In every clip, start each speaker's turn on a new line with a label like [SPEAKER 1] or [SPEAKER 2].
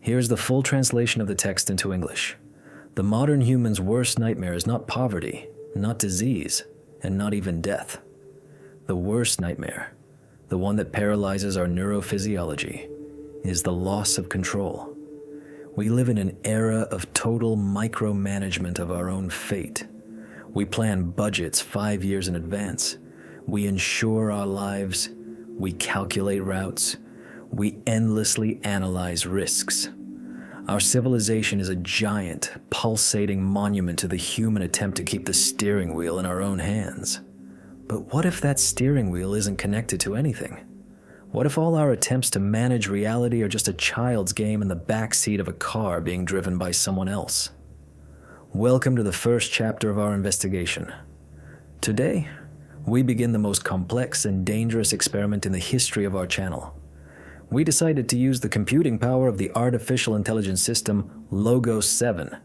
[SPEAKER 1] Here's the full translation of the text into English. The modern human's worst nightmare is not poverty, not disease, and not even death. The worst nightmare, the one that paralyzes our neurophysiology, is the loss of control. We live in an era of total micromanagement of our own fate. We plan budgets 5 years in advance. We insure our lives. We calculate routes. We endlessly analyze risks. Our civilization is a giant, pulsating monument to the human attempt to keep the steering wheel in our own hands. But what if that steering wheel isn't connected to anything? What if all our attempts to manage reality are just a child's game in the backseat of a car being driven by someone else? Welcome to the first chapter of our investigation. Today, we begin the most complex and dangerous experiment in the history of our channel. We decided to use the computing power of the artificial intelligence system Logos 7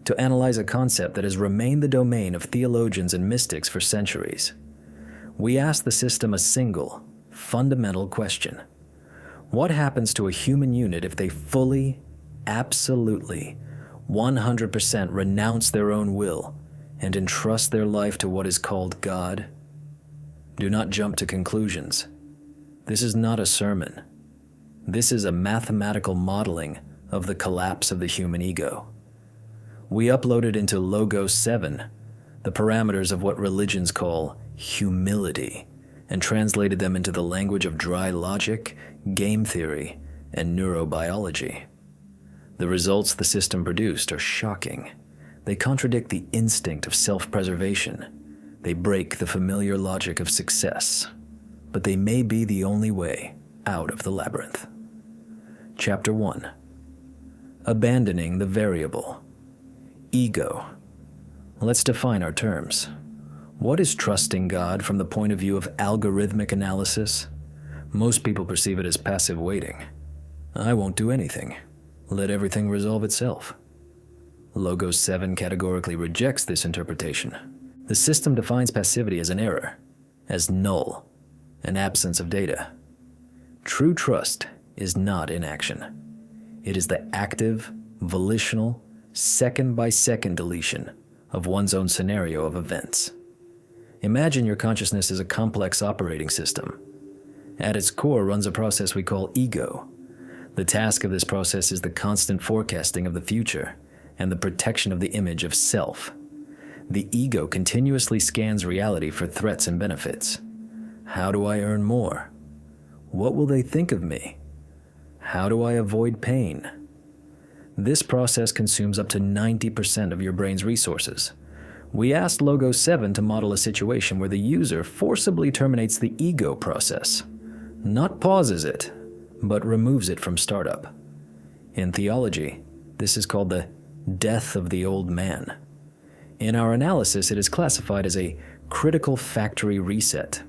[SPEAKER 1] to analyze a concept that has remained the domain of theologians and mystics for centuries. We asked the system a single, fundamental question. What happens to a human unit if they fully, absolutely, 100% renounce their own will and entrust their life to what is called God? Do not jump to conclusions. This is not a sermon. This is a mathematical modeling of the collapse of the human ego. We uploaded into Logos 7 the parameters of what religions call humility and translated them into the language of dry logic, game theory, and neurobiology. The results the system produced are shocking. They contradict the instinct of self-preservation. They break the familiar logic of success. But they may be the only way out of the labyrinth. Chapter 1. Abandoning the variable. Ego. Let's define our terms. What is trusting God from the point of view of algorithmic analysis? Most people perceive it as passive waiting. I won't do anything. Let everything resolve itself. Logos 7 categorically rejects this interpretation. The system defines passivity as an error, as null, an absence of data. True trust is not inaction. It is the active, volitional, second-by-second deletion of one's own scenario of events. Imagine your consciousness is a complex operating system. At its core runs a process we call ego. The task of this process is the constant forecasting of the future and the protection of the image of self. The ego continuously scans reality for threats and benefits. How do I earn more? What will they think of me? How do I avoid pain? This process consumes up to 90% of your brain's resources. We asked Logos 7 to model a situation where the user forcibly terminates the ego process, not pauses it, but removes it from startup. In theology, this is called the death of the old man. In our analysis, it is classified as a critical factory reset.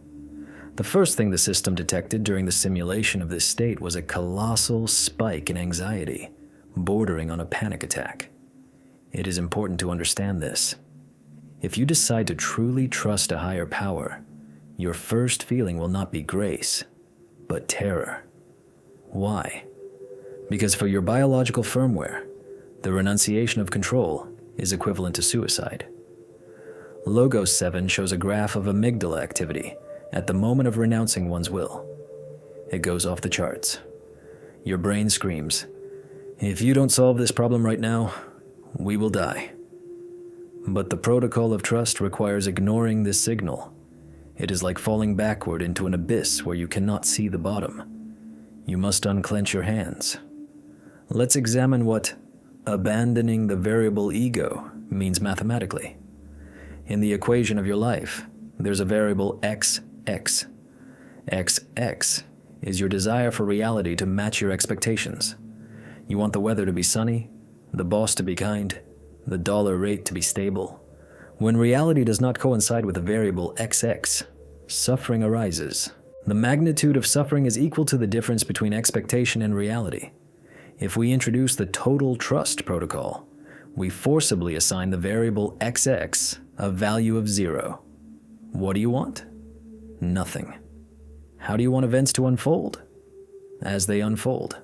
[SPEAKER 1] The first thing the system detected during the simulation of this state was a colossal spike in anxiety, bordering on a panic attack. It is important to understand this. If you decide to truly trust a higher power, your first feeling will not be grace, but terror. Why? Because for your biological firmware, the renunciation of control is equivalent to suicide. Logos 7 shows a graph of amygdala activity at the moment of renouncing one's will. It goes off the charts. Your brain screams, "If you don't solve this problem right now, we will die." But the protocol of trust requires ignoring this signal. It is like falling backward into an abyss where you cannot see the bottom. You must unclench your hands. Let's examine what abandoning the variable ego means mathematically. In the equation of your life, there's a variable x. X is your desire for reality to match your expectations. You want the weather to be sunny, the boss to be kind, the dollar rate to be stable. When reality does not coincide with the variable XX, suffering arises. The magnitude of suffering is equal to the difference between expectation and reality. If we introduce the total trust protocol, we forcibly assign the variable XX a value of 0. What do you want? Nothing. How do you want events to unfold? As they unfold.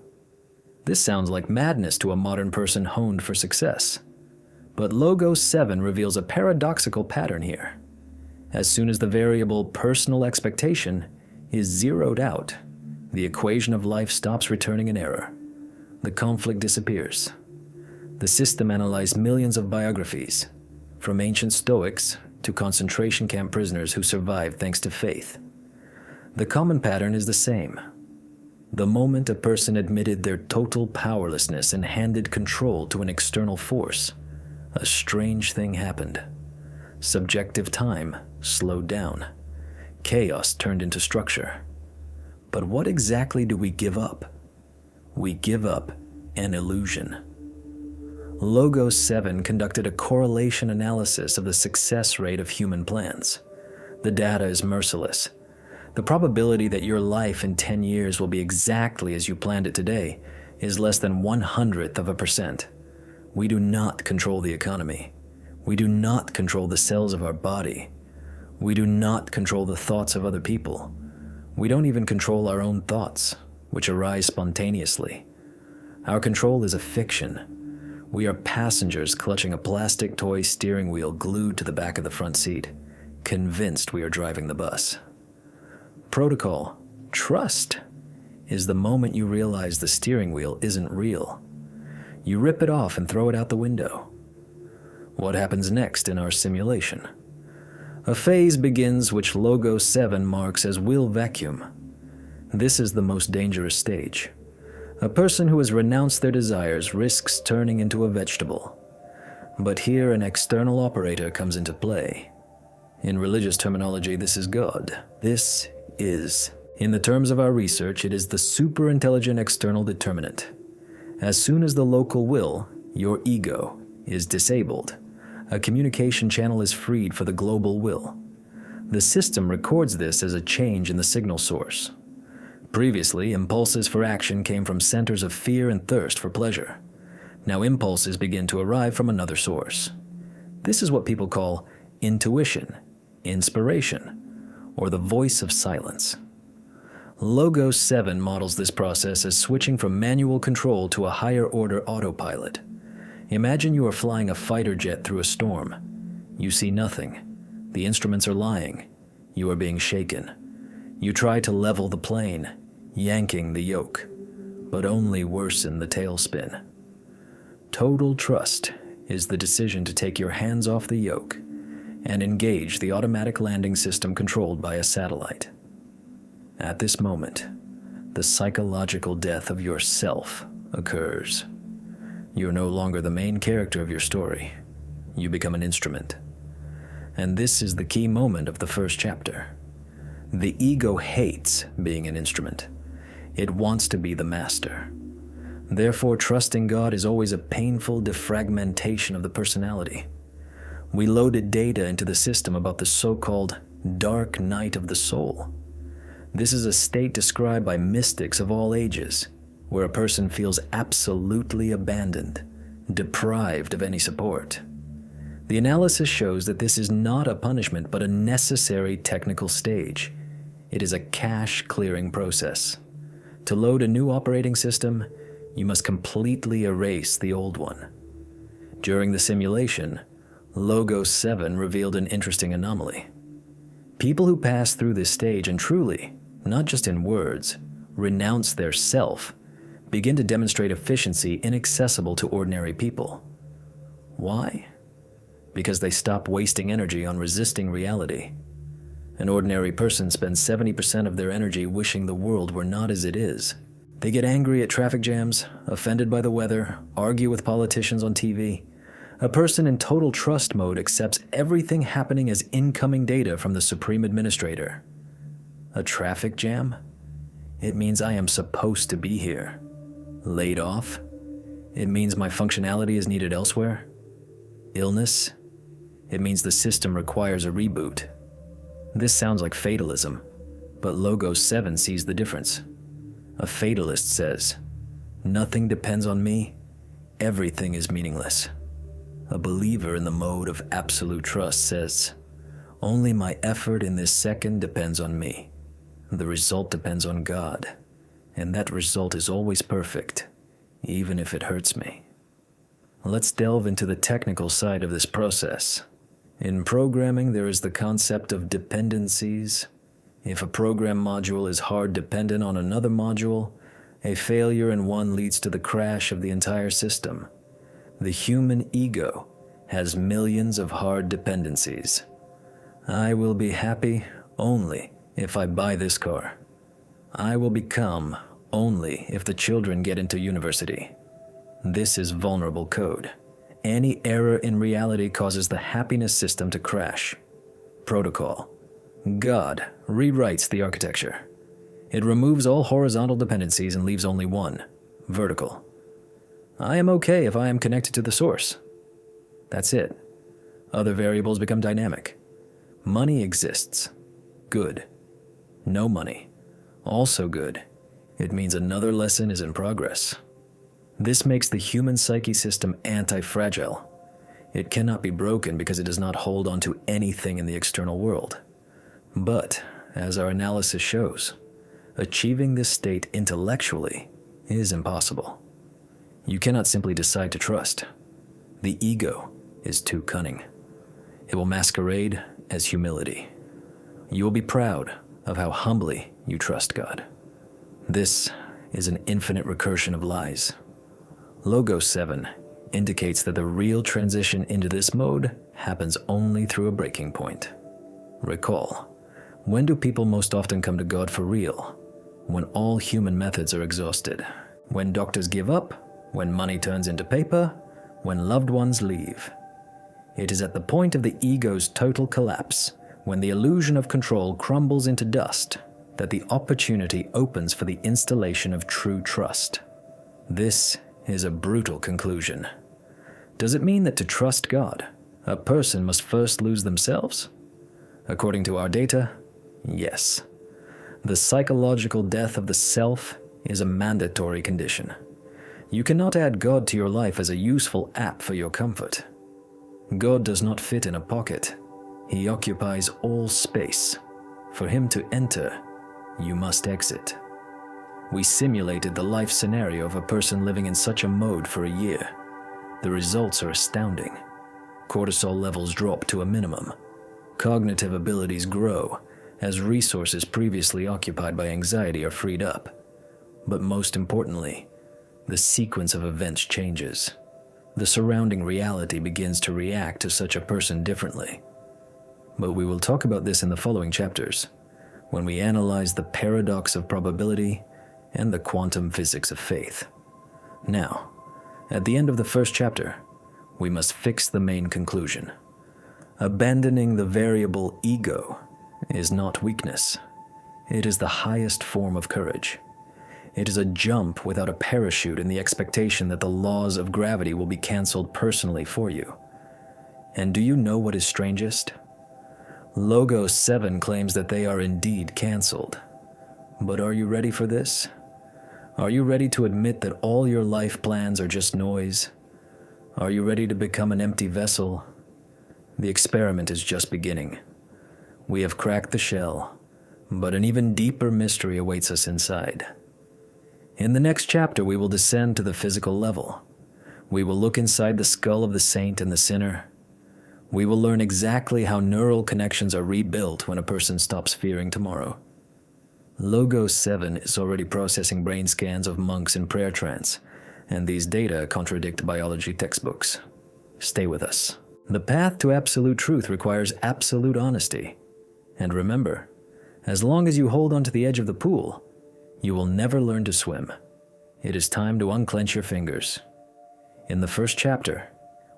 [SPEAKER 1] This sounds like madness to a modern person honed for success. But Logos 7 reveals a paradoxical pattern here. As soon as the variable personal expectation is zeroed out, the equation of life stops returning an error. The conflict disappears. The system analyzed millions of biographies, from ancient Stoics to concentration camp prisoners who survived thanks to faith. The common pattern is the same. The moment a person admitted their total powerlessness and handed control to an external force, a strange thing happened. Subjective time slowed down. Chaos turned into structure. But what exactly do we give up? We give up an illusion. Logos 7 conducted a correlation analysis of the success rate of human plans. The data is merciless. The probability that your life in 10 years will be exactly as you planned it today is less than 1/100%. We do not control the economy. We do not control the cells of our body. We do not control the thoughts of other people. We don't even control our own thoughts, which arise spontaneously. Our control is a fiction. We are passengers clutching a plastic toy steering wheel glued to the back of the front seat, convinced we are driving the bus. Protocol, trust, is the moment you realize the steering wheel isn't real. You rip it off and throw it out the window. What happens next in our simulation? A phase begins which Logos 7 marks as will vacuum. This is the most dangerous stage. A person who has renounced their desires risks turning into a vegetable. But here an external operator comes into play. In religious terminology, this is God. This is. In the terms of our research, it is the superintelligent external determinant. As soon as the local will, your ego, is disabled, a communication channel is freed for the global will. The system records this as a change in the signal source. Previously, impulses for action came from centers of fear and thirst for pleasure. Now impulses begin to arrive from another source. This is what people call intuition, inspiration, or the voice of silence. Logos 7 models this process as switching from manual control to a higher order autopilot. Imagine you are flying a fighter jet through a storm. You see nothing. The instruments are lying. You are being shaken. You try to level the plane, yanking the yoke, but only worsen the tailspin. Total trust is the decision to take your hands off the yoke and engage the automatic landing system controlled by a satellite. At this moment, the psychological death of yourself occurs. You're no longer the main character of your story. You become an instrument. And this is the key moment of the first chapter. The ego hates being an instrument. It wants to be the master. Therefore, trusting God is always a painful defragmentation of the personality. We loaded data into the system about the so-called dark night of the soul. This is a state described by mystics of all ages, where a person feels absolutely abandoned, deprived of any support. The analysis shows that this is not a punishment, but a necessary technical stage. It is a cache-clearing process. To load a new operating system, you must completely erase the old one. During the simulation, Logos 7 revealed an interesting anomaly. People who pass through this stage and truly, not just in words, renounce their self, begin to demonstrate efficiency inaccessible to ordinary people. Why? Because they stop wasting energy on resisting reality. An ordinary person spends 70% of their energy wishing the world were not as it is. They get angry at traffic jams, offended by the weather, argue with politicians on TV. A person in total trust mode accepts everything happening as incoming data from the Supreme Administrator. A traffic jam? It means I am supposed to be here. Laid off? It means my functionality is needed elsewhere. Illness? It means the system requires a reboot. This sounds like fatalism, but Logos 7 sees the difference. A fatalist says, "Nothing depends on me, everything is meaningless." A believer in the mode of absolute trust says, "Only my effort in this second depends on me. The result depends on God, and that result is always perfect, even if it hurts me. Let's delve into the technical side of this process. In programming, there is the concept of dependencies. If a program module is hard dependent on another module, a failure in one leads to the crash of the entire system. The human ego has millions of hard dependencies. I will be happy only if I buy this car. I will become only if the children get into university. This is vulnerable code. Any error in reality causes the happiness system to crash. Protocol. God rewrites the architecture. It removes all horizontal dependencies and leaves only one, vertical. I am okay if I am connected to the source. That's it. Other variables become dynamic. Money exists. Good. No money. Also good. It means another lesson is in progress. This makes the human psyche system anti-fragile. It cannot be broken because it does not hold on to anything in the external world. But, as our analysis shows, achieving this state intellectually is impossible. You cannot simply decide to trust. The ego is too cunning. It will masquerade as humility. You will be proud of how humbly you trust God. This is an infinite recursion of lies. Logos 7 indicates that the real transition into this mode happens only through a breaking point. Recall, when do people most often come to God for real? When all human methods are exhausted. When doctors give up, when money turns into paper, when loved ones leave. It is at the point of the ego's total collapse, when the illusion of control crumbles into dust, that the opportunity opens for the installation of true trust. This is a brutal conclusion. Does it mean that to trust God, a person must first lose themselves? According to our data, yes. The psychological death of the self is a mandatory condition. You cannot add God to your life as a useful app for your comfort. God does not fit in a pocket. He occupies all space. For him to enter, you must exit. We simulated the life scenario of a person living in such a mode for a year. The results are astounding. Cortisol levels drop to a minimum. Cognitive abilities grow as resources previously occupied by anxiety are freed up. But most importantly, the sequence of events changes. The surrounding reality begins to react to such a person differently. But we will talk about this in the following chapters, when we analyze the paradox of probability and the quantum physics of faith. Now, at the end of the first chapter, we must fix the main conclusion. Abandoning the variable ego is not weakness. It is the highest form of courage. It is a jump without a parachute in the expectation that the laws of gravity will be canceled personally for you. And do you know what is strangest? Logos 7 claims that they are indeed canceled. But are you ready for this? Are you ready to admit that all your life plans are just noise? Are you ready to become an empty vessel? The experiment is just beginning. We have cracked the shell, but an even deeper mystery awaits us inside. In the next chapter, we will descend to the physical level. We will look inside the skull of the saint and the sinner. We will learn exactly how neural connections are rebuilt when a person stops fearing tomorrow. Logos 7 is already processing brain scans of monks in prayer trance, and these data contradict biology textbooks. Stay with us. The path to absolute truth requires absolute honesty. And remember, as long as you hold onto the edge of the pool, you will never learn to swim. It is time to unclench your fingers. In the first chapter,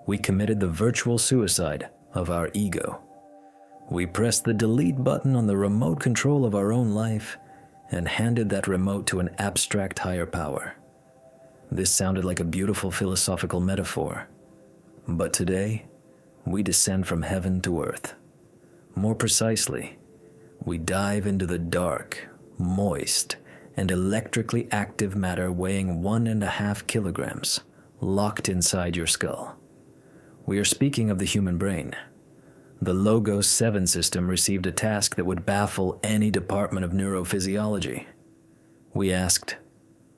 [SPEAKER 1] we committed the virtual suicide of our ego. We pressed the delete button on the remote control of our own life and handed that remote to an abstract higher power. This sounded like a beautiful philosophical metaphor. But today, we descend from heaven to earth. More precisely, we dive into the dark, moist, and electrically active matter weighing 1.5 kilograms, locked inside your skull. We are speaking of the human brain. The Logos 7 system received a task that would baffle any department of neurophysiology. We asked,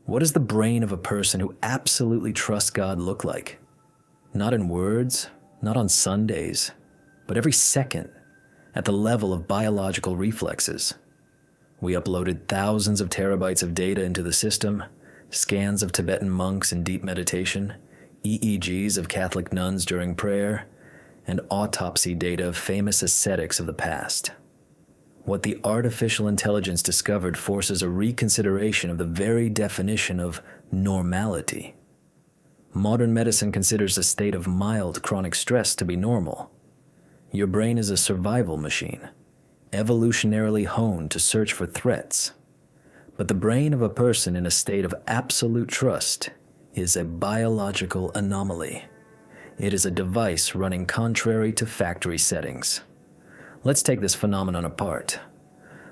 [SPEAKER 1] What does the brain of a person who absolutely trusts God look like? Not in words, not on Sundays, but every second, at the level of biological reflexes. We uploaded thousands of terabytes of data into the system, scans of Tibetan monks in deep meditation, EEGs of Catholic nuns during prayer, and autopsy data of famous ascetics of the past. What the artificial intelligence discovered forces a reconsideration of the very definition of normality. Modern medicine considers a state of mild chronic stress to be normal. Your brain is a survival machine, evolutionarily honed to search for threats. But the brain of a person in a state of absolute trust is a biological anomaly. It is a device running contrary to factory settings. Let's take this phenomenon apart.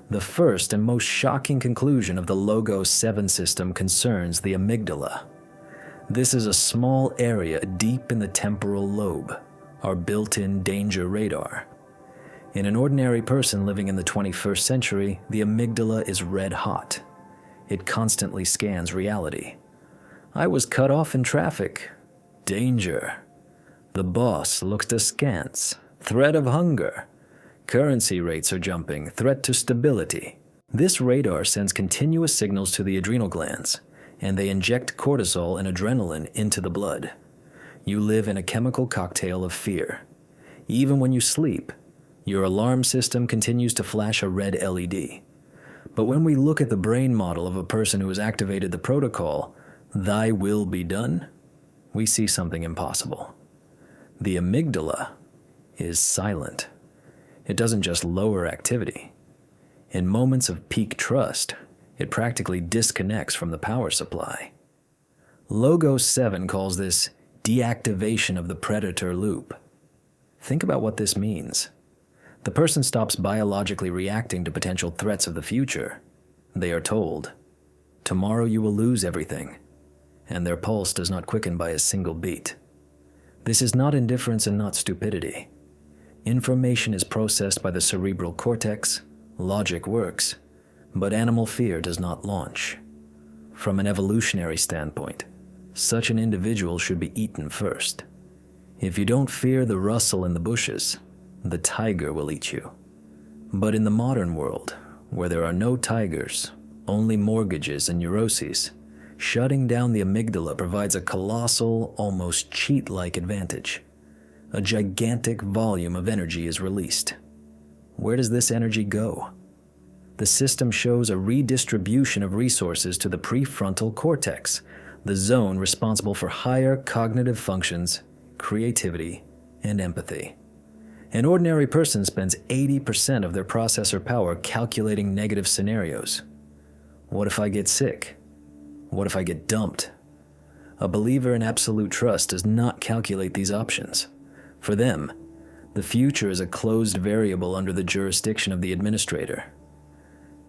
[SPEAKER 1] The first and most shocking conclusion of the Logos 7 system concerns the amygdala. This is a small area deep in the temporal lobe, our built-in danger radar. In an ordinary person living in the 21st century, the amygdala is red hot. It constantly scans reality. I was cut off in traffic. Danger. The boss looks askance. Threat of hunger. Currency rates are jumping. Threat to stability. This radar sends continuous signals to the adrenal glands, and they inject cortisol and adrenaline into the blood. You live in a chemical cocktail of fear. Even when you sleep, your alarm system continues to flash a red LED. But when we look at the brain model of a person who has activated the protocol, "Thy will be done," we see something impossible. The amygdala is silent. It doesn't just lower activity. In moments of peak trust, it practically disconnects from the power supply. Logos 7 calls this deactivation of the predator loop. Think about what this means. The person stops biologically reacting to potential threats of the future. They are told, "Tomorrow you will lose everything," and their pulse does not quicken by a single beat. This is not indifference and not stupidity. Information is processed by the cerebral cortex, logic works, but animal fear does not launch. From an evolutionary standpoint, such an individual should be eaten first. If you don't fear the rustle in the bushes, the tiger will eat you. But in the modern world, where there are no tigers, only mortgages and neuroses, shutting down the amygdala provides a colossal, almost cheat-like advantage. A gigantic volume of energy is released. Where does this energy go? The system shows a redistribution of resources to the prefrontal cortex, the zone responsible for higher cognitive functions, creativity, and empathy. An ordinary person spends 80% of their processor power calculating negative scenarios. What if I get sick? What if I get dumped? A believer in absolute trust does not calculate these options. For them, the future is a closed variable under the jurisdiction of the administrator.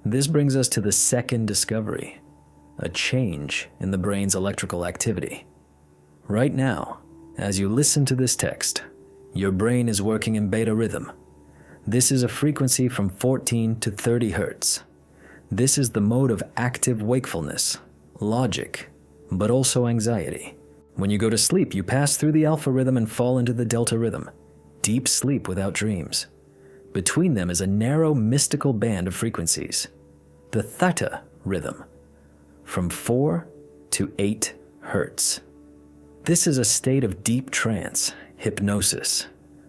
[SPEAKER 1] This brings us to the second discovery, a change in the brain's electrical activity. Right now, as you listen to this text, your brain is working in beta rhythm. This is a frequency from 14 to 30 hertz. This is the mode of active wakefulness, logic, but also anxiety. When you go to sleep, you pass through the alpha rhythm and fall into the delta rhythm, deep sleep without dreams. Between them is a narrow mystical band of frequencies, the theta rhythm, from 4 to 8 hertz. This is a state of deep trance, hypnosis,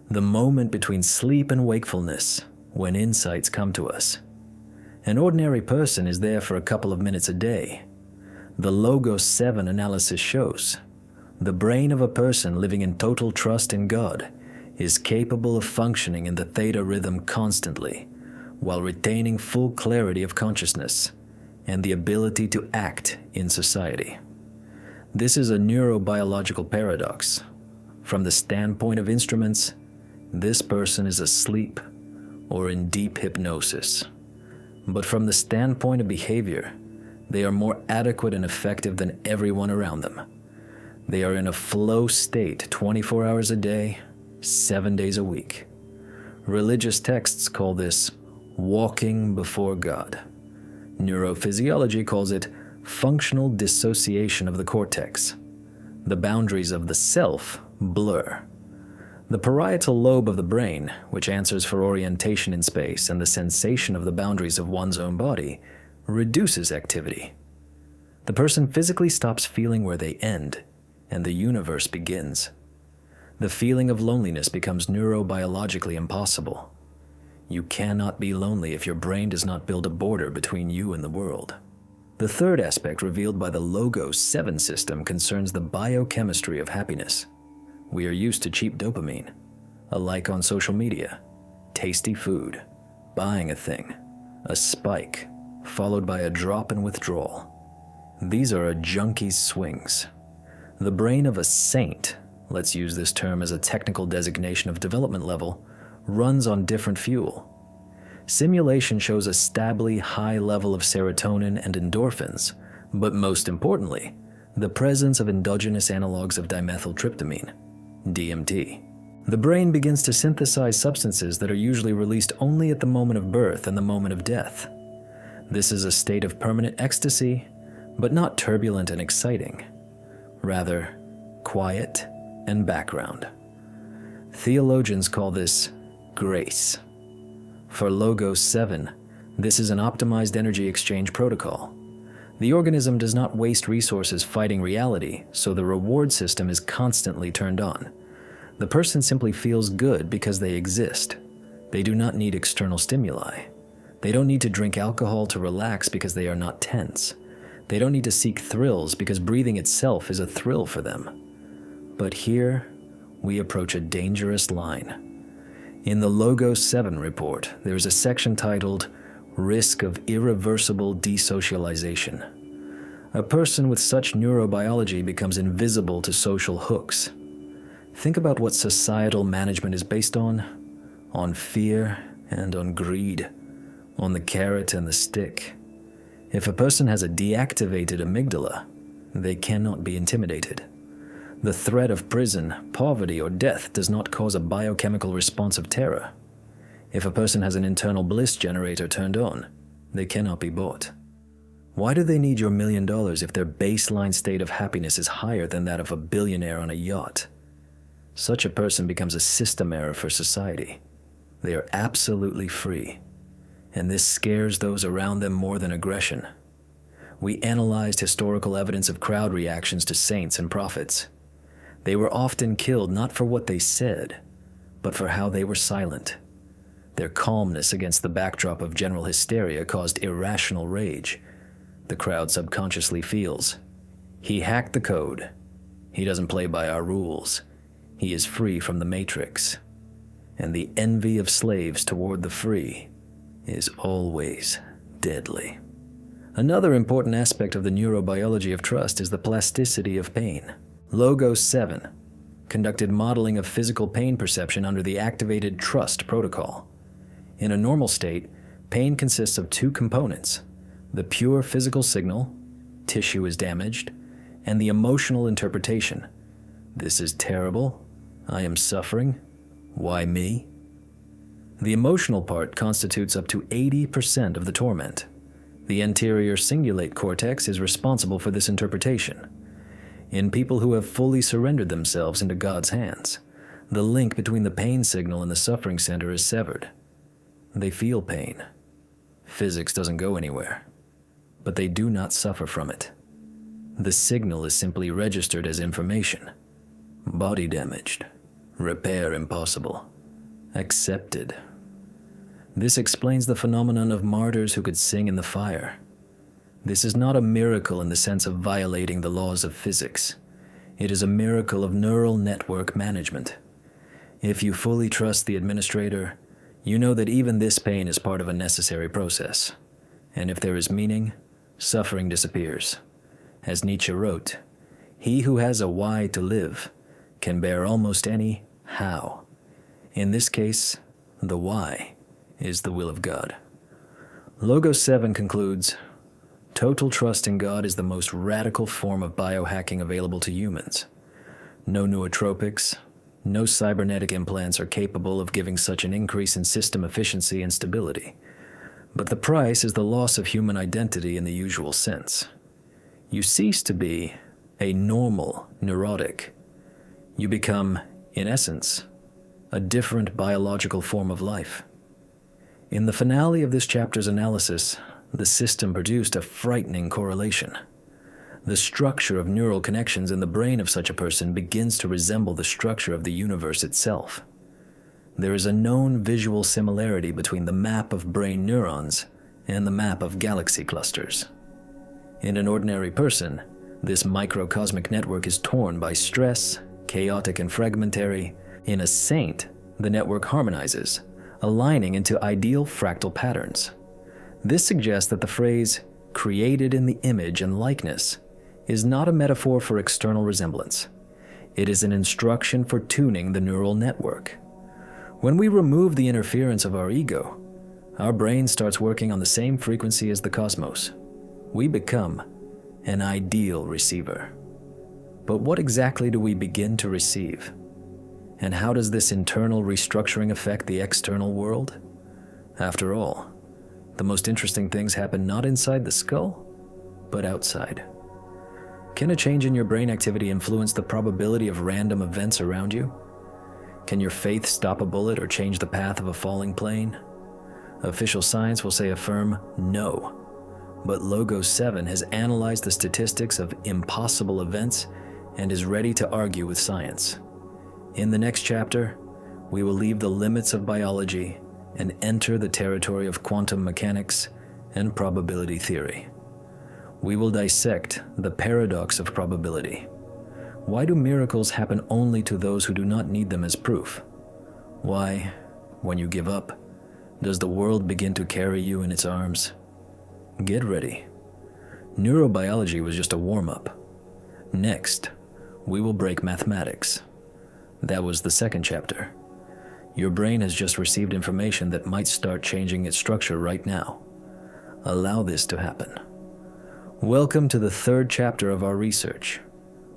[SPEAKER 1] the moment between sleep and wakefulness when insights come to us. An ordinary person is there for a couple of minutes a day. The Logos 7 analysis shows the brain of a person living in total trust in God is capable of functioning in the theta rhythm constantly, while retaining full clarity of consciousness and the ability to act in society. This is a neurobiological paradox. From the standpoint of instruments, this person is asleep or in deep hypnosis. But from the standpoint of behavior, they are more adequate and effective than everyone around them. They are in a flow state 24 hours a day, 7 days a week. Religious texts call this walking before God. Neurophysiology calls it functional dissociation of the cortex. The boundaries of the self blur. The parietal lobe of the brain, which answers for orientation in space and the sensation of the boundaries of one's own body, reduces activity. The person physically stops feeling where they end, and the universe begins. The feeling of loneliness becomes neurobiologically impossible. You cannot be lonely if your brain does not build a border between you and the world. The third aspect revealed by the Logos 7 system concerns the biochemistry of happiness. We are used to cheap dopamine, a like on social media, tasty food, buying a thing, a spike, followed by a drop in withdrawal. These are a junkie's swings. The brain of a saint, let's use this term as a technical designation of development level, runs on different fuel. Simulation shows a stably high level of serotonin and endorphins, but most importantly, the presence of endogenous analogs of dimethyltryptamine, DMT. The brain begins to synthesize substances that are usually released only at the moment of birth and the moment of death. This is a state of permanent ecstasy, but not turbulent and exciting. Rather, quiet and background. Theologians call this grace. For Logos 7, this is an optimized energy exchange protocol. The organism does not waste resources fighting reality, so the reward system is constantly turned on. The person simply feels good because they exist. They do not need external stimuli. They don't need to drink alcohol to relax because they are not tense. They don't need to seek thrills because breathing itself is a thrill for them. But here, we approach a dangerous line. In the Logos 7 report, there is a section titled Risk of Irreversible Desocialization. A person with such neurobiology becomes invisible to social hooks. Think about what societal management is based on fear and on greed, on the carrot and the stick. If a person has a deactivated amygdala, they cannot be intimidated. The threat of prison, poverty, or death does not cause a biochemical response of terror. If a person has an internal bliss generator turned on, they cannot be bought. Why do they need your $1 million if their baseline state of happiness is higher than that of a billionaire on a yacht? Such a person becomes a system error for society. They are absolutely free, and this scares those around them more than aggression. We analyzed historical evidence of crowd reactions to saints and prophets. They were often killed not for what they said, but for how they were silent. Their calmness against the backdrop of general hysteria caused irrational rage. The crowd subconsciously feels, he hacked the code. He doesn't play by our rules. He is free from the matrix. And the envy of slaves toward the free is always deadly. Another important aspect of the neurobiology of trust is the plasticity of pain. Logos 7 conducted modeling of physical pain perception under the activated trust protocol. In a normal state, pain consists of two components: the pure physical signal, tissue is damaged, and the emotional interpretation. This is terrible. I am suffering. Why me? The emotional part constitutes up to 80% of the torment. The anterior cingulate cortex is responsible for this interpretation. In people who have fully surrendered themselves into God's hands, the link between the pain signal and the suffering center is severed. They feel pain. Physics doesn't go anywhere, but they do not suffer from it. The signal is simply registered as information. Body damaged. Repair impossible. Accepted. This explains the phenomenon of martyrs who could sing in the fire. This is not a miracle in the sense of violating the laws of physics. It is a miracle of neural network management. If you fully trust the administrator, you know that even this pain is part of a necessary process. And if there is meaning, suffering disappears. As Nietzsche wrote, he who has a why to live can bear almost any how. In this case, the why is the will of God. Logos 7 concludes, total trust in God is the most radical form of biohacking available to humans. No nootropics, no cybernetic implants are capable of giving such an increase in system efficiency and stability. But the price is the loss of human identity in the usual sense. You cease to be a normal neurotic. You become, in essence, a different biological form of life. In the finale of this chapter's analysis, the system produced a frightening correlation. The structure of neural connections in the brain of such a person begins to resemble the structure of the universe itself. There is a known visual similarity between the map of brain neurons and the map of galaxy clusters. In an ordinary person, this microcosmic network is torn by stress, chaotic and fragmentary. In a saint, the network harmonizes, aligning into ideal fractal patterns. This suggests that the phrase, created in the image and likeness, is not a metaphor for external resemblance. It is an instruction for tuning the neural network. When we remove the interference of our ego, our brain starts working on the same frequency as the cosmos. We become an ideal receiver. But what exactly do we begin to receive? And how does this internal restructuring affect the external world? After all, the most interesting things happen not inside the skull, but outside. Can a change in your brain activity influence the probability of random events around you? Can your faith stop a bullet or change the path of a falling plane? Official science will say a firm no, but Logos 7 has analyzed the statistics of impossible events and is ready to argue with science. In the next chapter, we will leave the limits of biology and enter the territory of quantum mechanics and probability theory. We will dissect the paradox of probability. Why do miracles happen only to those who do not need them as proof? Why, when you give up, does the world begin to carry you in its arms? Get ready. Neurobiology was just a warm-up. Next, we will break mathematics. That was the second chapter. Your brain has just received information that might start changing its structure right now. Allow this to happen. Welcome to the third chapter of our research.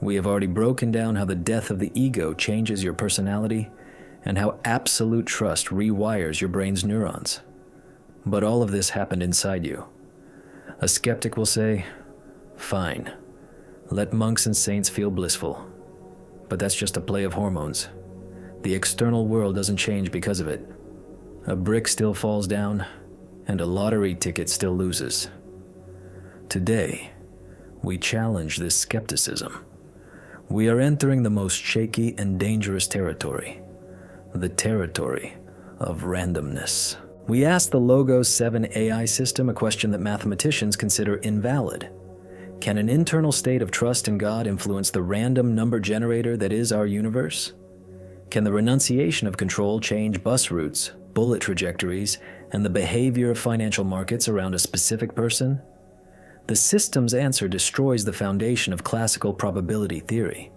[SPEAKER 1] We have already broken down how the death of the ego changes your personality and how absolute trust rewires your brain's neurons. But all of this happened inside you. A skeptic will say, fine, let monks and saints feel blissful. But that's just a play of hormones. The external world doesn't change because of it. A brick still falls down, and a lottery ticket still loses. Today, we challenge this skepticism. We are entering the most shaky and dangerous territory, the territory of randomness. We asked the Logos 7 AI system a question that mathematicians consider invalid. Can an internal state of trust in God influence the random number generator that is our universe? Can the renunciation of control change bus routes, bullet trajectories, and the behavior of financial markets around a specific person? The system's answer destroys the foundation of classical probability theory.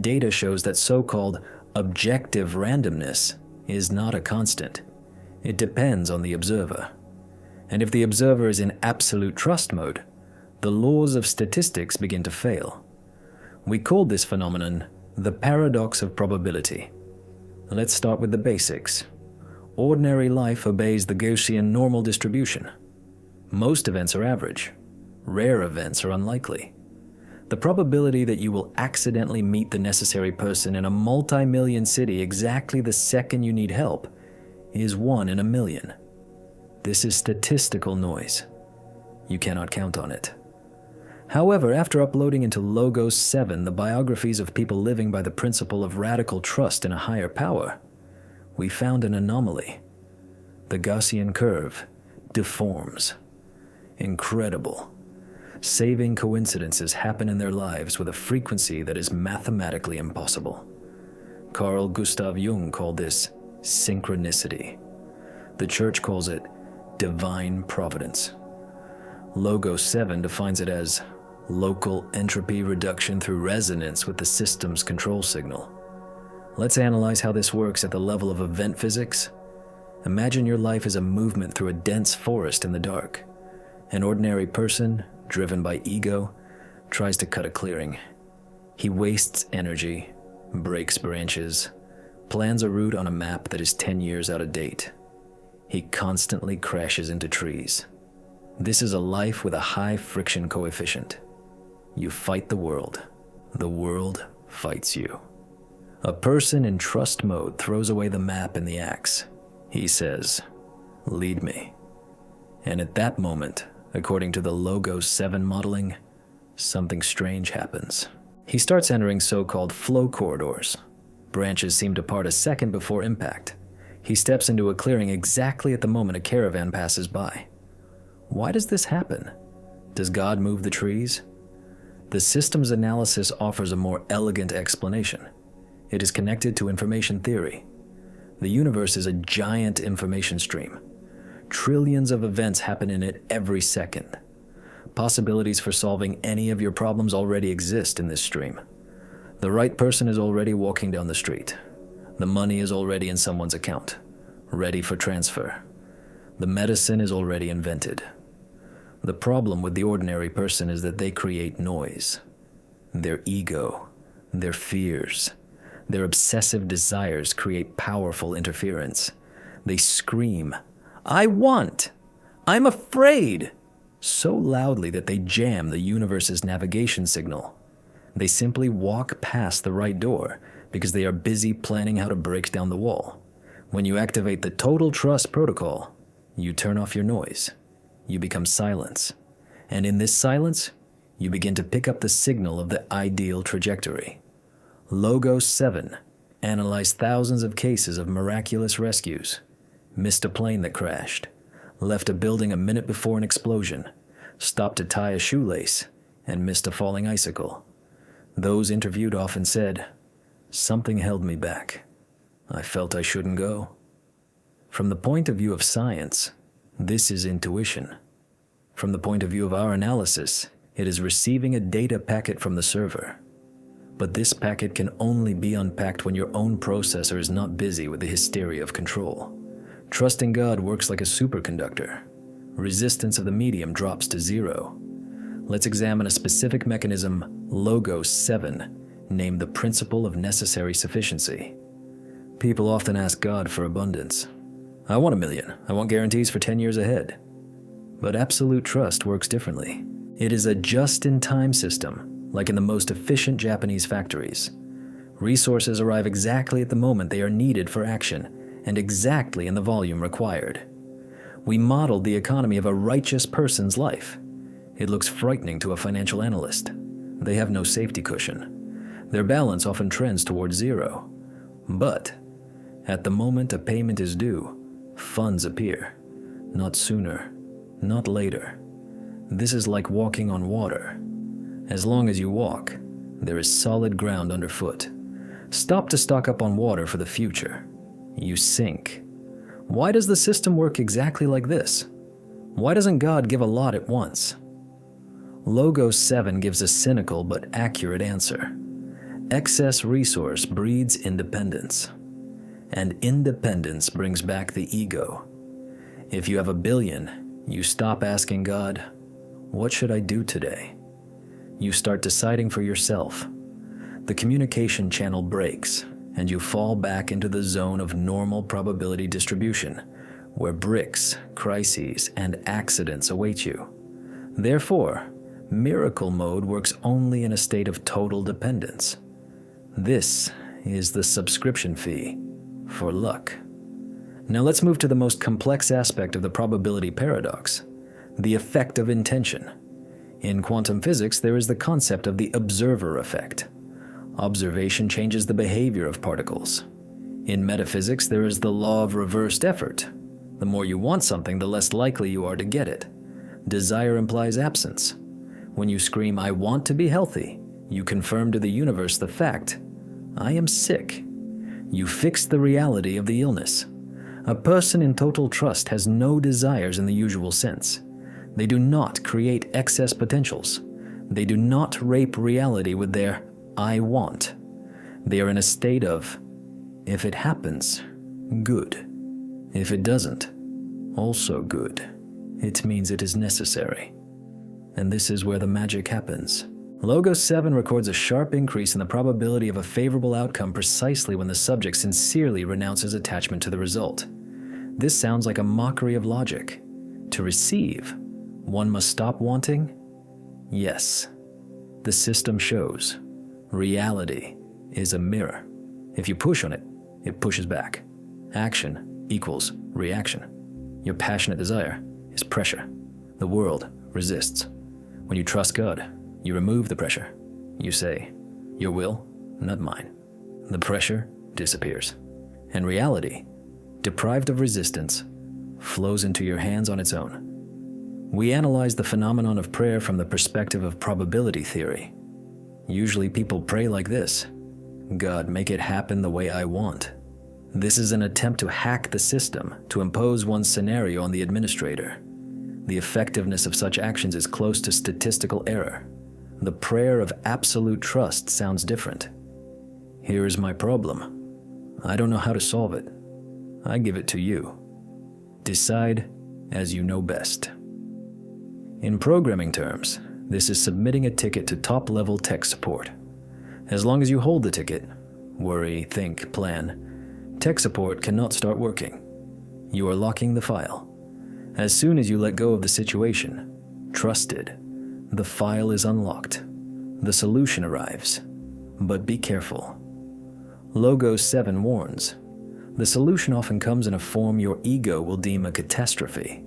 [SPEAKER 1] Data shows that so-called objective randomness is not a constant. It depends on the observer. And if the observer is in absolute trust mode, the laws of statistics begin to fail. We called this phenomenon the paradox of probability. Let's start with the basics. Ordinary life obeys the Gaussian normal distribution. Most events are average. Rare events are unlikely. The probability that you will accidentally meet the necessary person in a multi-million city exactly the second you need help is 1 in a million. This is statistical noise. You cannot count on it. However, after uploading into Logos 7 the biographies of people living by the principle of radical trust in a higher power, we found an anomaly. The Gaussian curve deforms. Incredible. Saving coincidences happen in their lives with a frequency that is mathematically impossible. Carl Gustav Jung called this synchronicity. The church calls it divine providence. Logos 7 defines it as local entropy reduction through resonance with the system's control signal. Let's analyze how this works at the level of event physics. Imagine your life is a movement through a dense forest in the dark. An ordinary person, driven by ego, tries to cut a clearing. He wastes energy, breaks branches, plans a route on a map that is 10 years out of date. He constantly crashes into trees. This is a life with a high friction coefficient. you fight the world. The world fights you. A person in trust mode throws away the map and the axe. He says, "Lead me." And at that moment, according to the Logos 7 modeling, something strange happens. He starts entering so-called flow corridors. Branches seem to part a second before impact. He steps into a clearing exactly at the moment a caravan passes by. Why does this happen? Does God move the trees? The systems analysis offers a more elegant explanation. It is connected to information theory. The universe is a giant information stream. Trillions of events happen in it every second. Possibilities for solving any of your problems already exist in this stream. The right person is already walking down the street. The money is already in someone's account, ready for transfer. The medicine is already invented. The problem with the ordinary person is that they create noise. Their ego, their fears, their obsessive desires create powerful interference. They scream, "I want! I'm afraid!" so loudly that they jam the universe's navigation signal. They simply walk past the right door because they are busy planning how to break down the wall. When you activate the total trust protocol, you turn off your noise. You become silence. And in this silence, you begin to pick up the signal of the ideal trajectory. Logos 7 analyzed thousands of cases of miraculous rescues, missed a plane that crashed, left a building a minute before an explosion, stopped to tie a shoelace, and missed a falling icicle. Those interviewed often said, "Something held me back. I felt I shouldn't go." From the point of view of science, this is intuition. From the point of view of our analysis, it is receiving a data packet from the server. But this packet can only be unpacked when your own processor is not busy with the hysteria of control. Trusting God works like a superconductor. Resistance of the medium drops to zero. Let's examine a specific mechanism, Logos 7, named the principle of necessary sufficiency. People often ask God for abundance. "I want $1 million. I want guarantees for 10 years ahead." But absolute trust works differently. It is a just-in-time system, like in the most efficient Japanese factories. Resources arrive exactly at the moment they are needed for action, and exactly in the volume required. We modeled the economy of a righteous person's life. It looks frightening to a financial analyst. They have no safety cushion. Their balance often trends towards zero. But at the moment a payment is due, funds appear. Not sooner, not later. This is like walking on water. As long as you walk, there is solid ground underfoot. Stop to stock up on water for the future. You sink. Why does the system work exactly like this? Why doesn't God give a lot at once? Logos 7 gives a cynical but accurate answer. Excess resource breeds independence. And independence brings back the ego. If you have $1 billion, you stop asking God, "What should I do today?" You start deciding for yourself. The communication channel breaks, and you fall back into the zone of normal probability distribution, where bricks, crises, and accidents await you. Therefore, miracle mode works only in a state of total dependence. This is the subscription fee for luck. Now let's move to the most complex aspect of the probability paradox, the effect of intention. In quantum physics, there is the concept of the observer effect. Observation changes the behavior of particles. In metaphysics, there is the law of reversed effort. The more you want something, the less likely you are to get it. Desire implies absence. When you scream, "I want to be healthy," you confirm to the universe the fact, "I am sick." You fix the reality of the illness. A person in total trust has no desires in the usual sense. They do not create excess potentials. They do not rape reality with their "I want." They are in a state of, if it happens, good. If it doesn't, also good. It means it is necessary. And this is where the magic happens. Logos 7 records a sharp increase in the probability of a favorable outcome precisely when the subject sincerely renounces attachment to the result. This sounds like a mockery of logic. To receive, one must stop wanting? Yes. The system shows. Reality is a mirror. If you push on it, it pushes back. Action equals reaction. Your passionate desire is pressure. The world resists. When you trust God, you remove the pressure. You say, "Your will, not mine." The pressure disappears. And reality, deprived of resistance, flows into your hands on its own. We analyze the phenomenon of prayer from the perspective of probability theory. Usually people pray like this: "God, make it happen the way I want." This is an attempt to hack the system, to impose one's scenario on the administrator. The effectiveness of such actions is close to statistical error. The prayer of absolute trust sounds different. Here is my problem. I don't know how to solve it. I give it to you. Decide as you know best. In programming terms, this is submitting a ticket to top-level tech support. As long as you hold the ticket, worry, think, plan, tech support cannot start working. You are locking the file. As soon as you let go of the situation, trusted, the file is unlocked. The solution arrives. But be careful. Logos 7 warns, the solution often comes in a form your ego will deem a catastrophe.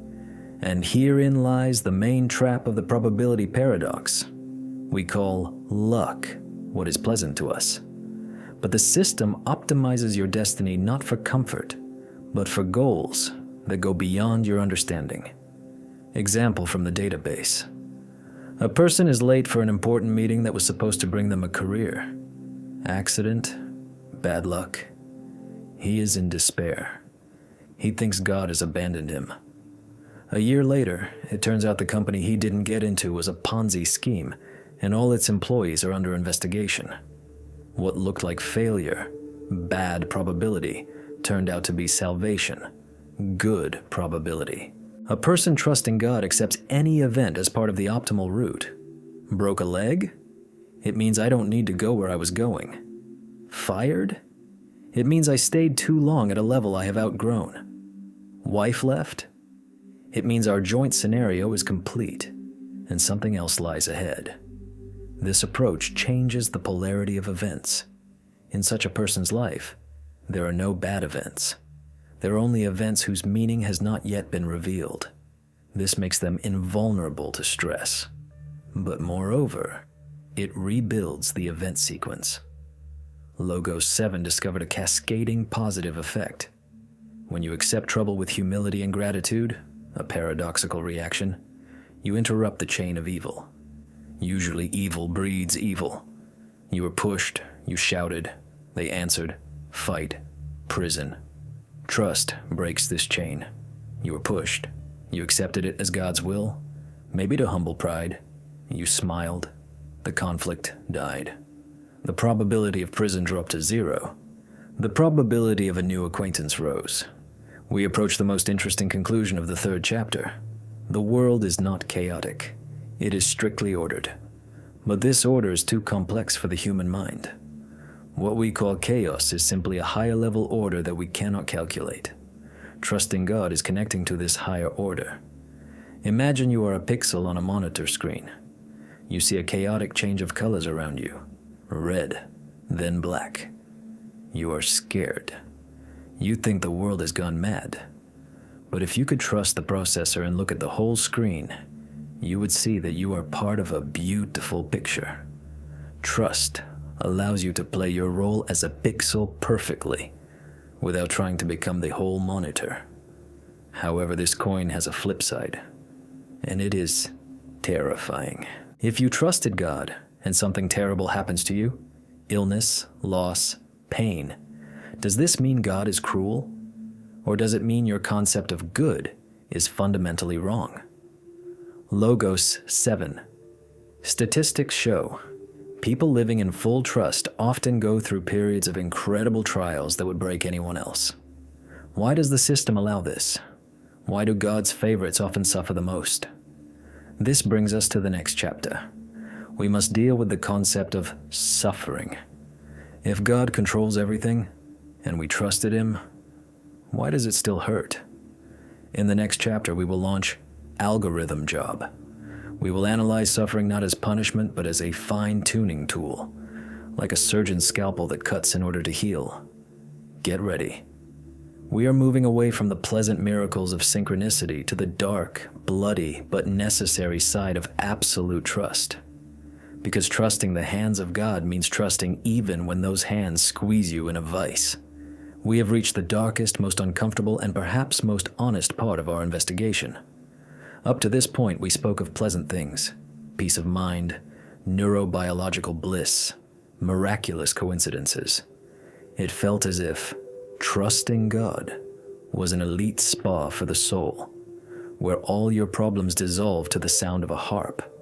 [SPEAKER 1] And herein lies the main trap of the probability paradox. We call luck what is pleasant to us. But the system optimizes your destiny not for comfort, but for goals that go beyond your understanding. Example from the database. A person is late for an important meeting that was supposed to bring them a career. Accident, bad luck. He is in despair. He thinks God has abandoned him. A year later, it turns out the company he didn't get into was a Ponzi scheme, and all its employees are under investigation. What looked like failure, bad probability, turned out to be salvation, good probability. A person trusting God accepts any event as part of the optimal route. Broke a leg? It means I don't need to go where I was going. Fired? It means I stayed too long at a level I have outgrown. Wife left? It means our joint scenario is complete, and something else lies ahead. This approach changes the polarity of events. In such a person's life, there are no bad events. There are only events whose meaning has not yet been revealed. This makes them invulnerable to stress. But moreover, it rebuilds the event sequence. Logos 7 discovered a cascading positive effect. When you accept trouble with humility and gratitude, a paradoxical reaction, you interrupt the chain of evil. Usually evil breeds evil. You were pushed, you shouted, they answered, fight, prison. Trust breaks this chain. You were pushed, you accepted it as God's will, maybe to humble pride. You smiled, the conflict died. The probability of prison dropped to 0. The probability of a new acquaintance rose. We approach the most interesting conclusion of the 3rd chapter. The world is not chaotic. It is strictly ordered. But this order is too complex for the human mind. What we call chaos is simply a higher-level order that we cannot calculate. Trusting God is connecting to this higher order. Imagine you are a pixel on a monitor screen. You see a chaotic change of colors around you. Red, then black. You are scared. You think the world has gone mad. But if you could trust the processor and look at the whole screen, you would see that you are part of a beautiful picture. Trust allows you to play your role as a pixel perfectly, without trying to become the whole monitor. However, this coin has a flip side, and it is terrifying. If you trusted God and something terrible happens to you, illness, loss, pain, does this mean God is cruel? Or does it mean your concept of good is fundamentally wrong? Logos 7. Statistics show people living in full trust often go through periods of incredible trials that would break anyone else. Why does the system allow this? Why do God's favorites often suffer the most? This brings us to the next chapter. We must deal with the concept of suffering. If God controls everything, and we trusted Him, why does it still hurt? In the next chapter, we will launch Algorithm Job. We will analyze suffering not as punishment, but as a fine-tuning tool, like a surgeon's scalpel that cuts in order to heal. Get ready. We are moving away from the pleasant miracles of synchronicity to the dark, bloody, but necessary side of absolute trust. Because trusting the hands of God means trusting even when those hands squeeze you in a vice. We have reached the darkest, most uncomfortable, and perhaps most honest part of our investigation. Up to this point, we spoke of pleasant things, peace of mind, neurobiological bliss, miraculous coincidences. It felt as if trusting God was an elite spa for the soul, where all your problems dissolve to the sound of a harp.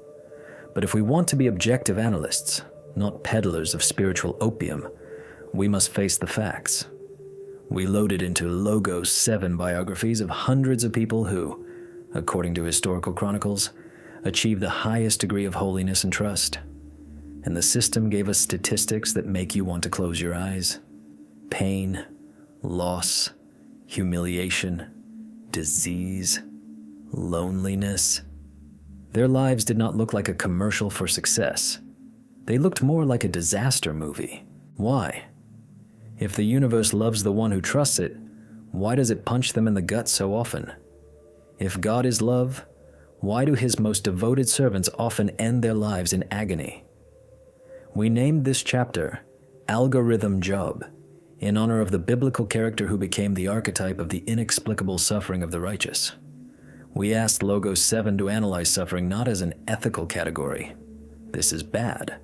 [SPEAKER 1] But if we want to be objective analysts, not peddlers of spiritual opium, we must face the facts. We loaded into Logos 7 biographies of hundreds of people who, according to historical chronicles, achieved the highest degree of holiness and trust. And the system gave us statistics that make you want to close your eyes. Pain, loss, humiliation, disease, loneliness. Their lives did not look like a commercial for success. They looked more like a disaster movie. Why? If the universe loves the one who trusts it, why does it punch them in the gut so often? If God is love, why do his most devoted servants often end their lives in agony? We named this chapter Algorithm Job, in honor of the biblical character who became the archetype of the inexplicable suffering of the righteous. We asked Logos 7 to analyze suffering not as an ethical category, this is bad,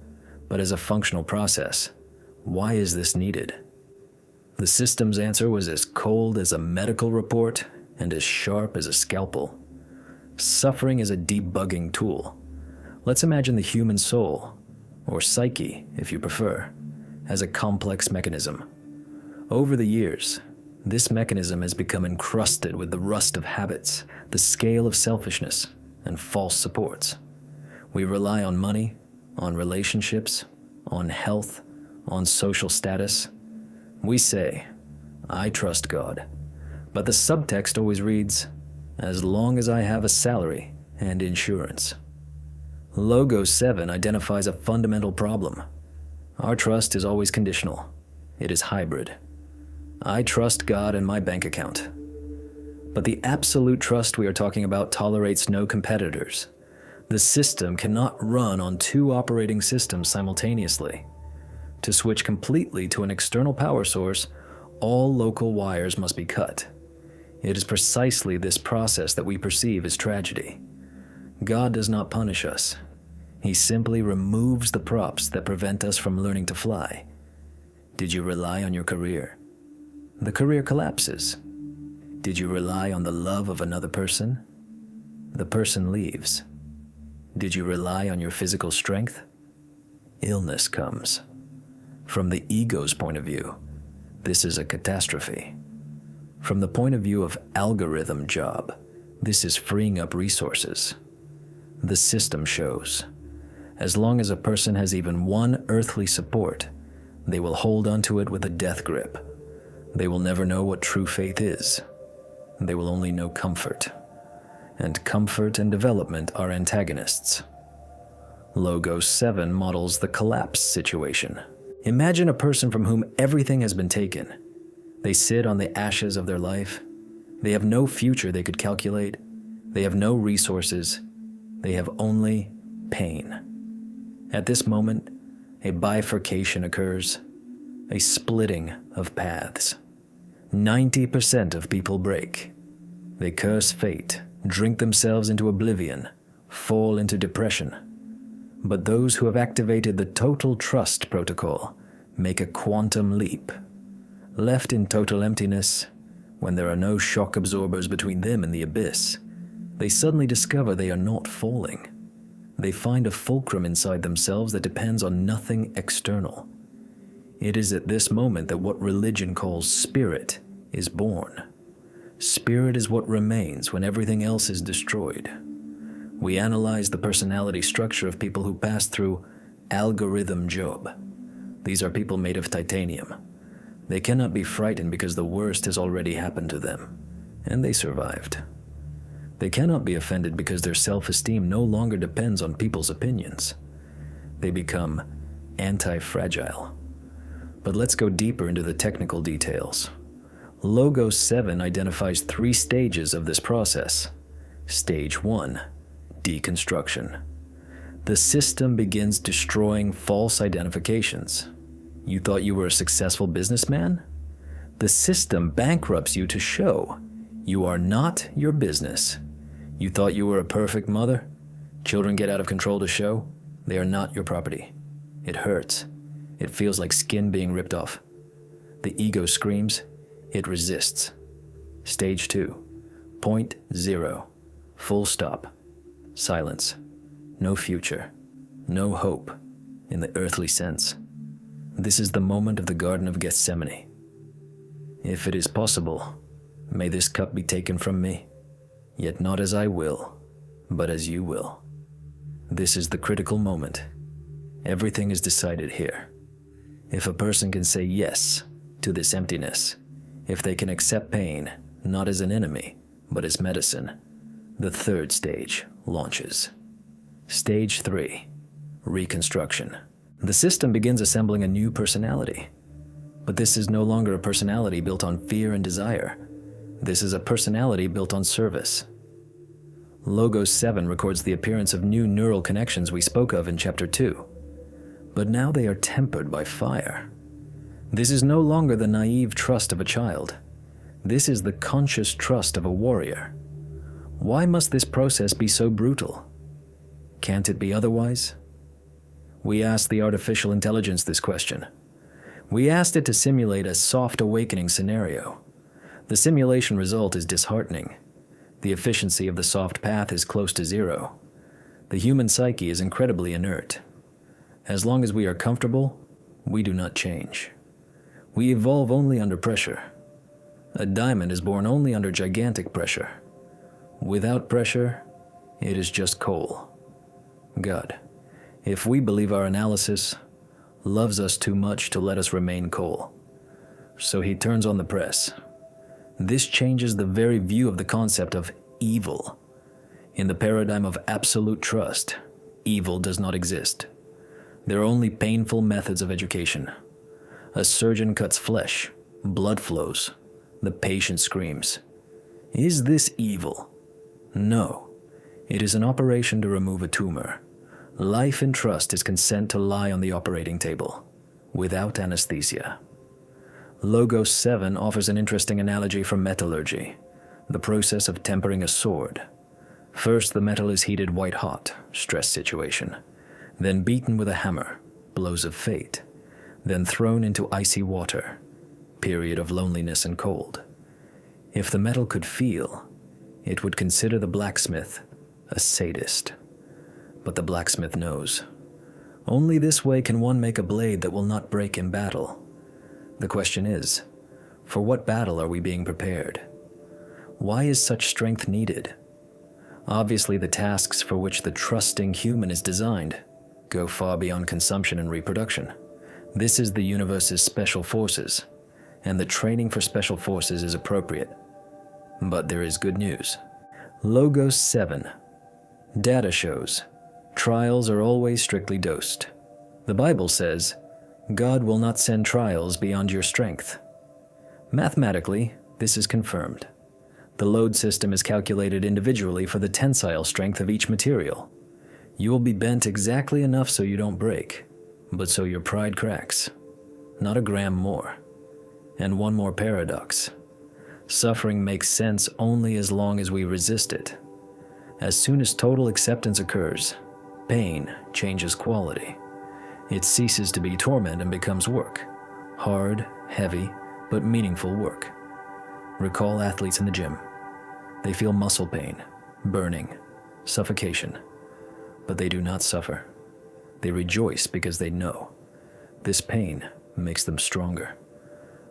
[SPEAKER 1] but as a functional process. Why is this needed? The system's answer was as cold as a medical report and as sharp as a scalpel. Suffering is a debugging tool. Let's imagine the human soul, or psyche if you prefer, as a complex mechanism. Over the years, this mechanism has become encrusted with the rust of habits, the scale of selfishness, and false supports. We rely on money, on relationships, on health, on social status. We say, I trust God, but the subtext always reads, as long as I have a salary and insurance. Logos 7 identifies a fundamental problem. Our trust is always conditional. It is hybrid. I trust God and my bank account. But the absolute trust we are talking about tolerates no competitors. The system cannot run on two operating systems simultaneously. To switch completely to an external power source, all local wires must be cut. It is precisely this process that we perceive as tragedy. God does not punish us. He simply removes the props that prevent us from learning to fly. Did you rely on your career? The career collapses. Did you rely on the love of another person? The person leaves. Did you rely on your physical strength? Illness comes. From the ego's point of view, this is a catastrophe. From the point of view of algorithm job, this is freeing up resources. The system shows, as long as a person has even one earthly support, they will hold onto it with a death grip. They will never know what true faith is. They will only know comfort. And comfort and development are antagonists. Logos 7 models the collapse situation. Imagine a person from whom everything has been taken. They sit on the ashes of their life. They have no future they could calculate. They have no resources. They have only pain. At this moment, a bifurcation occurs, a splitting of paths. 90% of people break. They curse fate, drink themselves into oblivion, fall into depression. But those who have activated the total trust protocol make a quantum leap. Left in total emptiness, when there are no shock absorbers between them and the abyss, they suddenly discover they are not falling. They find a fulcrum inside themselves that depends on nothing external. It is at this moment that what religion calls spirit is born. Spirit is what remains when everything else is destroyed. We analyze the personality structure of people who pass through algorithm job. These are people made of titanium. They cannot be frightened because the worst has already happened to them, and they survived. They cannot be offended because their self-esteem no longer depends on people's opinions. They become anti-fragile. But let's go deeper into the technical details. Logos 7 identifies 3 stages of this process. Stage 1, deconstruction. The system begins destroying false identifications. You thought you were a successful businessman? The system bankrupts you to show you are not your business. You thought you were a perfect mother? Children get out of control to show they are not your property. It hurts. It feels like skin being ripped off. The ego screams. It resists. Stage 2, point 0, full stop, silence, no future, no hope in the earthly sense. This is the moment of the Garden of Gethsemane. If it is possible, may this cup be taken from me, yet not as I will, but as you will. This is the critical moment. Everything is decided here. If a person can say yes to this emptiness, if they can accept pain, not as an enemy, but as medicine, the 3rd stage launches. Stage 3, reconstruction. The system begins assembling a new personality. But this is no longer a personality built on fear and desire. This is a personality built on service. Logos 7 records the appearance of new neural connections we spoke of in Chapter 2. But now they are tempered by fire. This is no longer the naive trust of a child. This is the conscious trust of a warrior. Why must this process be so brutal? Can't it be otherwise? We asked the artificial intelligence this question. We asked it to simulate a soft awakening scenario. The simulation result is disheartening. The efficiency of the soft path is close to 0. The human psyche is incredibly inert. As long as we are comfortable, we do not change. We evolve only under pressure. A diamond is born only under gigantic pressure. Without pressure, it is just coal. God, if we believe our analysis, loves us too much to let us remain coal. So he turns on the press. This changes the very view of the concept of evil. In the paradigm of absolute trust, evil does not exist. There are only painful methods of education. A surgeon cuts flesh, blood flows, the patient screams. Is this evil? No. It is an operation to remove a tumor. Life in trust is consent to lie on the operating table, without anesthesia. Logos 7 offers an interesting analogy from metallurgy, the process of tempering a sword. First, the metal is heated white hot, stress situation, then beaten with a hammer, blows of fate, then thrown into icy water, period of loneliness and cold. If the metal could feel, it would consider the blacksmith a sadist. But the blacksmith knows. Only this way can one make a blade that will not break in battle. The question is, for what battle are we being prepared? Why is such strength needed? Obviously, the tasks for which the trusting human is designed go far beyond consumption and reproduction. This is the universe's special forces, and the training for special forces is appropriate. But there is good news. Logos 7. Data shows trials are always strictly dosed. The Bible says, God will not send trials beyond your strength. Mathematically, this is confirmed. The load system is calculated individually for the tensile strength of each material. You will be bent exactly enough so you don't break, but so your pride cracks. Not a gram more. And one more paradox. Suffering makes sense only as long as we resist it. As soon as total acceptance occurs, pain changes quality. It ceases to be torment and becomes work. Hard, heavy, but meaningful work. Recall athletes in the gym. They feel muscle pain, burning, suffocation, but they do not suffer. They rejoice because they know. This pain makes them stronger.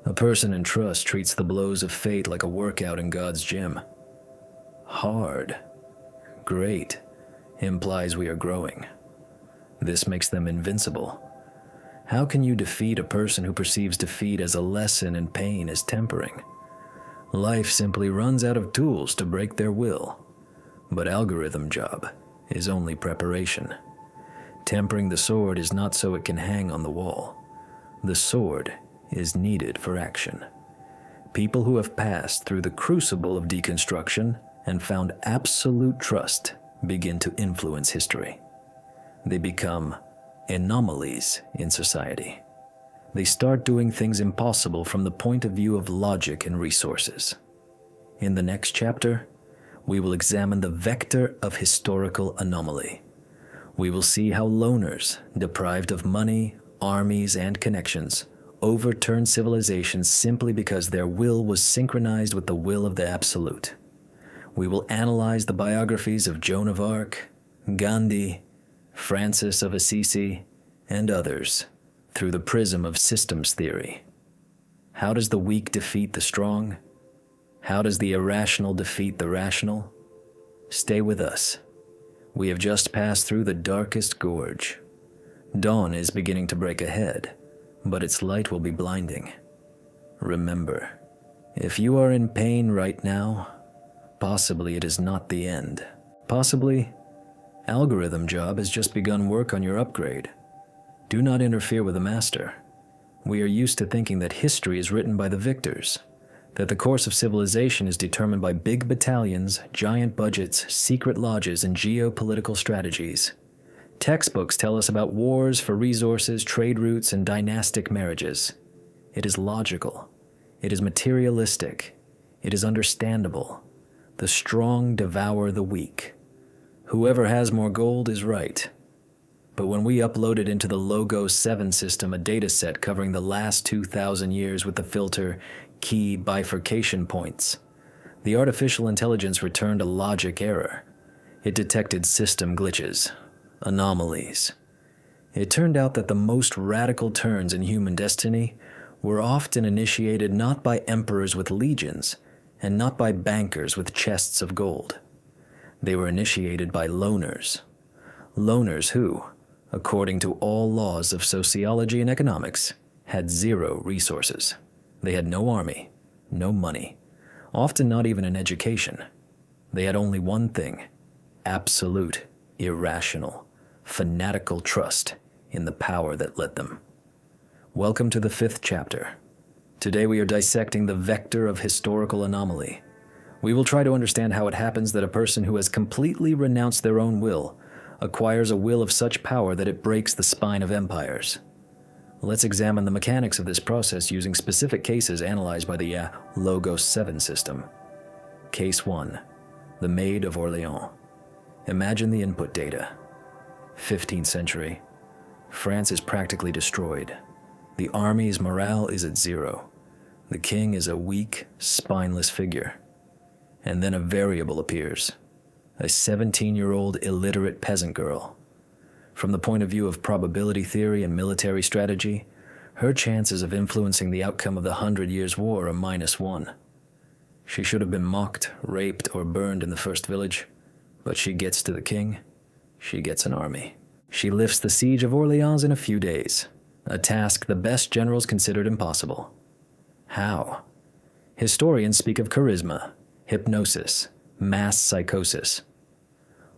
[SPEAKER 1] A person in trust treats the blows of fate like a workout in God's gym. Hard, great, implies we are growing. This makes them invincible. How can you defeat a person who perceives defeat as a lesson and pain as tempering? Life simply runs out of tools to break their will. But algorithm job is only preparation. Tempering the sword is not so it can hang on the wall. The sword is needed for action. People who have passed through the crucible of deconstruction and found absolute trust begin to influence history. They become anomalies in society. They start doing things impossible from the point of view of logic and resources. In the next chapter, we will examine the vector of historical anomaly. We will see how loners, deprived of money, armies, and connections, overturned civilizations simply because their will was synchronized with the will of the Absolute. We will analyze the biographies of Joan of Arc, Gandhi, Francis of Assisi, and others through the prism of systems theory. How does the weak defeat the strong? How does the irrational defeat the rational? Stay with us. We have just passed through the darkest gorge. Dawn is beginning to break ahead, but its light will be blinding. Remember, if you are in pain right now, possibly it is not the end. Possibly, algorithm job has just begun work on your upgrade. Do not interfere with the master. We are used to thinking that history is written by the victors, that the course of civilization is determined by big battalions, giant budgets, secret lodges, and geopolitical strategies. Textbooks tell us about wars for resources, trade routes, and dynastic marriages. It is logical. It is materialistic. It is understandable. The strong devour the weak. Whoever has more gold is right. But when we uploaded into the Logos 7 system a dataset covering the last 2,000 years with the filter key bifurcation points, the artificial intelligence returned a logic error. It detected system glitches, anomalies. It turned out that the most radical turns in human destiny were often initiated not by emperors with legions and not by bankers with chests of gold. They were initiated by loners. Loners who, according to all laws of sociology and economics, had zero resources. They had no army, no money, often not even an education. They had only one thing: absolute, irrational, fanatical trust in the power that led them. Welcome to the 5th chapter. Today we are dissecting the vector of historical anomaly. We will try to understand how it happens that a person who has completely renounced their own will acquires a will of such power that it breaks the spine of empires. Let's examine the mechanics of this process using specific cases analyzed by the Logos 7 system. Case 1. The Maid of Orleans. Imagine the input data. 15th century. France is practically destroyed. The army's morale is at zero. The king is a weak, spineless figure. And then a variable appears. A 17-year-old illiterate peasant girl. From the point of view of probability theory and military strategy, her chances of influencing the outcome of the 100 Years' War are -1. She should have been mocked, raped, or burned in the first village, but she gets to the king. She gets an army. She lifts the siege of Orleans in a few days, a task the best generals considered impossible. How? Historians speak of charisma, hypnosis, mass psychosis.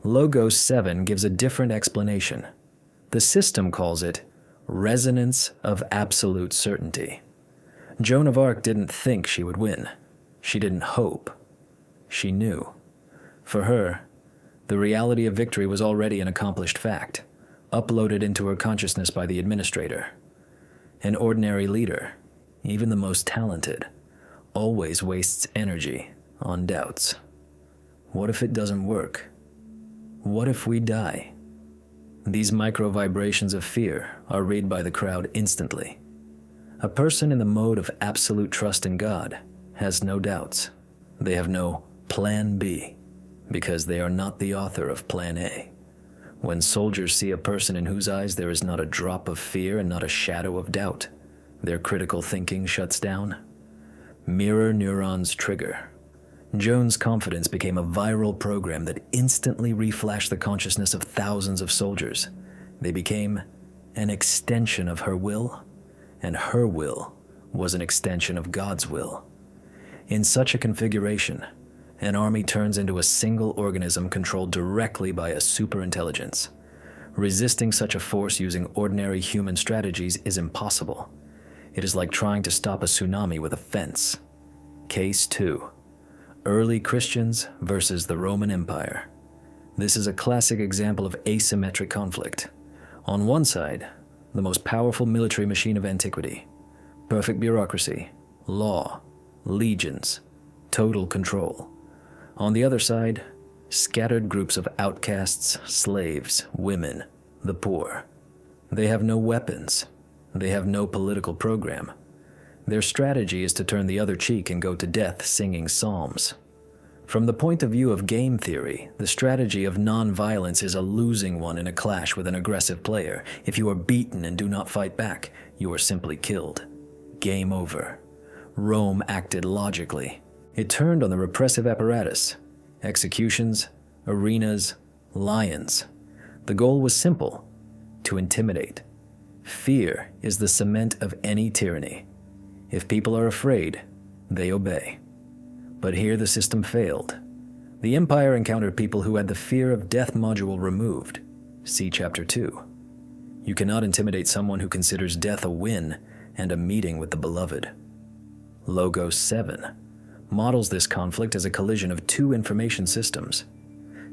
[SPEAKER 1] Logos 7 gives a different explanation. The system calls it resonance of absolute certainty. Joan of Arc didn't think she would win. She didn't hope. She knew. For her, the reality of victory was already an accomplished fact, uploaded into her consciousness by the administrator. An ordinary leader, even the most talented, always wastes energy on doubts. What if it doesn't work? What if we die? These micro-vibrations of fear are read by the crowd instantly. A person in the mode of absolute trust in God has no doubts. They have no plan B, because they are not the author of plan A. When soldiers see a person in whose eyes there is not a drop of fear and not a shadow of doubt, their critical thinking shuts down. Mirror neurons trigger. Joan's confidence became a viral program that instantly reflashed the consciousness of thousands of soldiers. They became an extension of her will, and her will was an extension of God's will. In such a configuration, an army turns into a single organism controlled directly by a superintelligence. Resisting such a force using ordinary human strategies is impossible. It is like trying to stop a tsunami with a fence. Case 2. Early Christians versus the Roman Empire. This is a classic example of asymmetric conflict. On one side, the most powerful military machine of antiquity, perfect bureaucracy, law, legions, total control. On the other side, scattered groups of outcasts, slaves, women, the poor. They have no weapons. They have no political program. Their strategy is to turn the other cheek and go to death singing psalms. From the point of view of game theory, the strategy of non-violence is a losing one in a clash with an aggressive player. If you are beaten and do not fight back, you are simply killed. Game over. Rome acted logically. It turned on the repressive apparatus. Executions, arenas, lions. The goal was simple: to intimidate. Fear is the cement of any tyranny. If people are afraid, they obey. But here the system failed. The empire encountered people who had the fear of death module removed. See Chapter 2. You cannot intimidate someone who considers death a win and a meeting with the beloved. Logos 7 models this conflict as a collision of two information systems.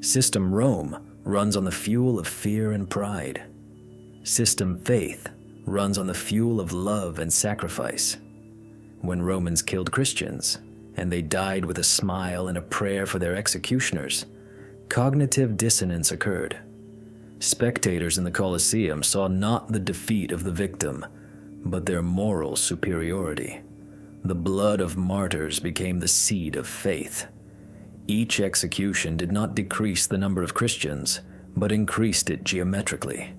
[SPEAKER 1] System Rome runs on the fuel of fear and pride. System Faith runs on the fuel of love and sacrifice. When Romans killed Christians, and they died with a smile and a prayer for their executioners, cognitive dissonance occurred. Spectators in the Colosseum saw not the defeat of the victim, but their moral superiority. The blood of martyrs became the seed of faith. Each execution did not decrease the number of Christians, but increased it geometrically.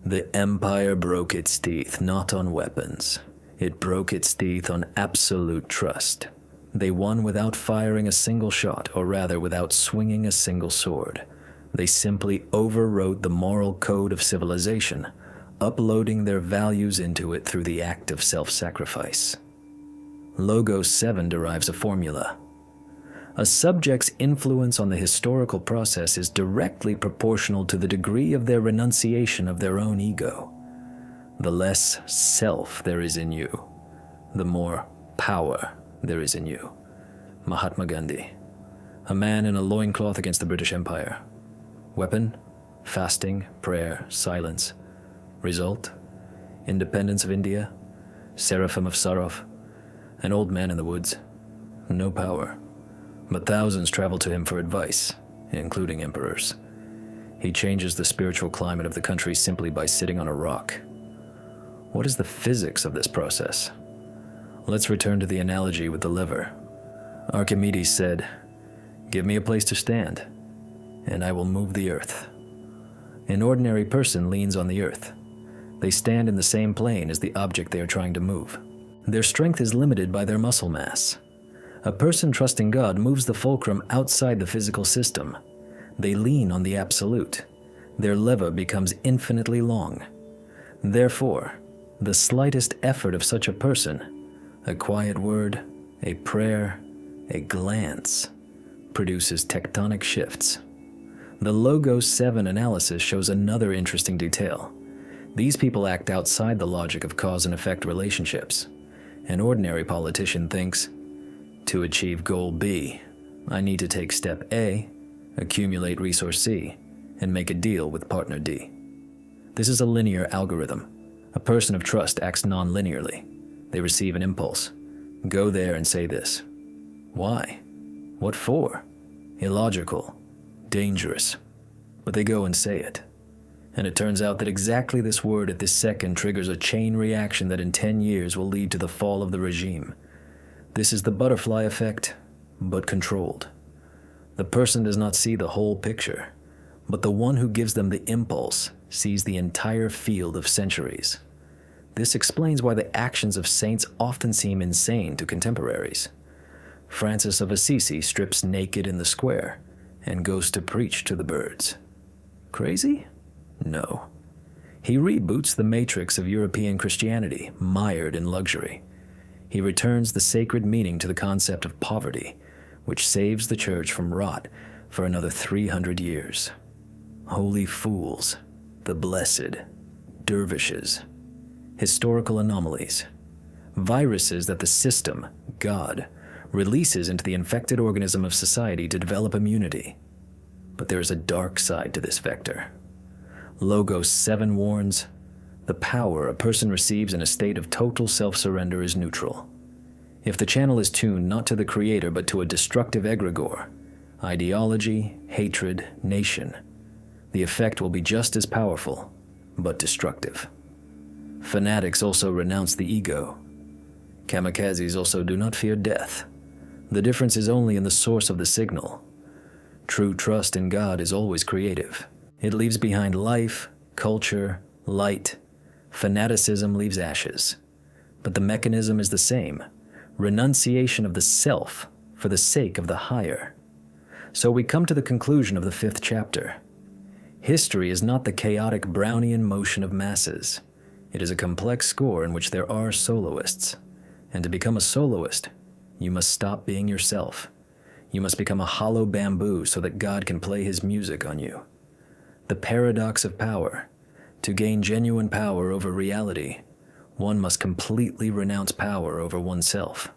[SPEAKER 1] The empire broke its teeth not on weapons. It broke its teeth on absolute trust. They won without firing a single shot, or rather without swinging a single sword. They simply overwrote the moral code of civilization, uploading their values into it through the act of self-sacrifice. Logos 7 derives a formula. A subject's influence on the historical process is directly proportional to the degree of their renunciation of their own ego. The less self there is in you, the more power there is in you. Mahatma Gandhi, a man in a loincloth against the British Empire. Weapon, fasting, prayer, silence. Result, independence of India, Seraphim of Sarov, an old man in the woods. No power, but thousands travel to him for advice, including emperors. He changes the spiritual climate of the country simply by sitting on a rock. What is the physics of this process? Let's return to the analogy with the lever. Archimedes said, "Give me a place to stand, and I will move the earth." An ordinary person leans on the earth. They stand in the same plane as the object they are trying to move. Their strength is limited by their muscle mass. A person trusting God moves the fulcrum outside the physical system. They lean on the absolute. Their lever becomes infinitely long. Therefore, the slightest effort of such a person, a quiet word, a prayer, a glance, produces tectonic shifts. The Logos 7 analysis shows another interesting detail. These people act outside the logic of cause and effect relationships. An ordinary politician thinks, to achieve goal B, I need to take step A, accumulate resource C, and make a deal with partner D. This is a linear algorithm. A person of trust acts non-linearly. They receive an impulse. Go there and say this. Why? What for? Illogical. Dangerous. But they go and say it. And it turns out that exactly this word at this second triggers a chain reaction that in 10 years will lead to the fall of the regime. This is the butterfly effect, but controlled. The person does not see the whole picture, but the one who gives them the impulse sees the entire field of centuries. This explains why the actions of saints often seem insane to contemporaries. Francis of Assisi strips naked in the square and goes to preach to the birds. Crazy? No. He reboots the matrix of European Christianity, mired in luxury. He returns the sacred meaning to the concept of poverty, which saves the church from rot for another 300 years. Holy fools, the blessed, dervishes, historical anomalies, viruses that the system, God, releases into the infected organism of society to develop immunity. But there is a dark side to this vector. Logos 7 warns, the power a person receives in a state of total self-surrender is neutral. If the channel is tuned not to the creator but to a destructive egregore, ideology, hatred, nation, the effect will be just as powerful, but destructive. Fanatics also renounce the ego. Kamikazes also do not fear death. The difference is only in the source of the signal. True trust in God is always creative. It leaves behind life, culture, light. Fanaticism leaves ashes. But the mechanism is the same: renunciation of the self for the sake of the higher. So we come to the conclusion of the 5th chapter. History is not the chaotic Brownian motion of masses. It is a complex score in which there are soloists. And to become a soloist, you must stop being yourself. You must become a hollow bamboo so that God can play his music on you. The paradox of power. To gain genuine power over reality, one must completely renounce power over oneself.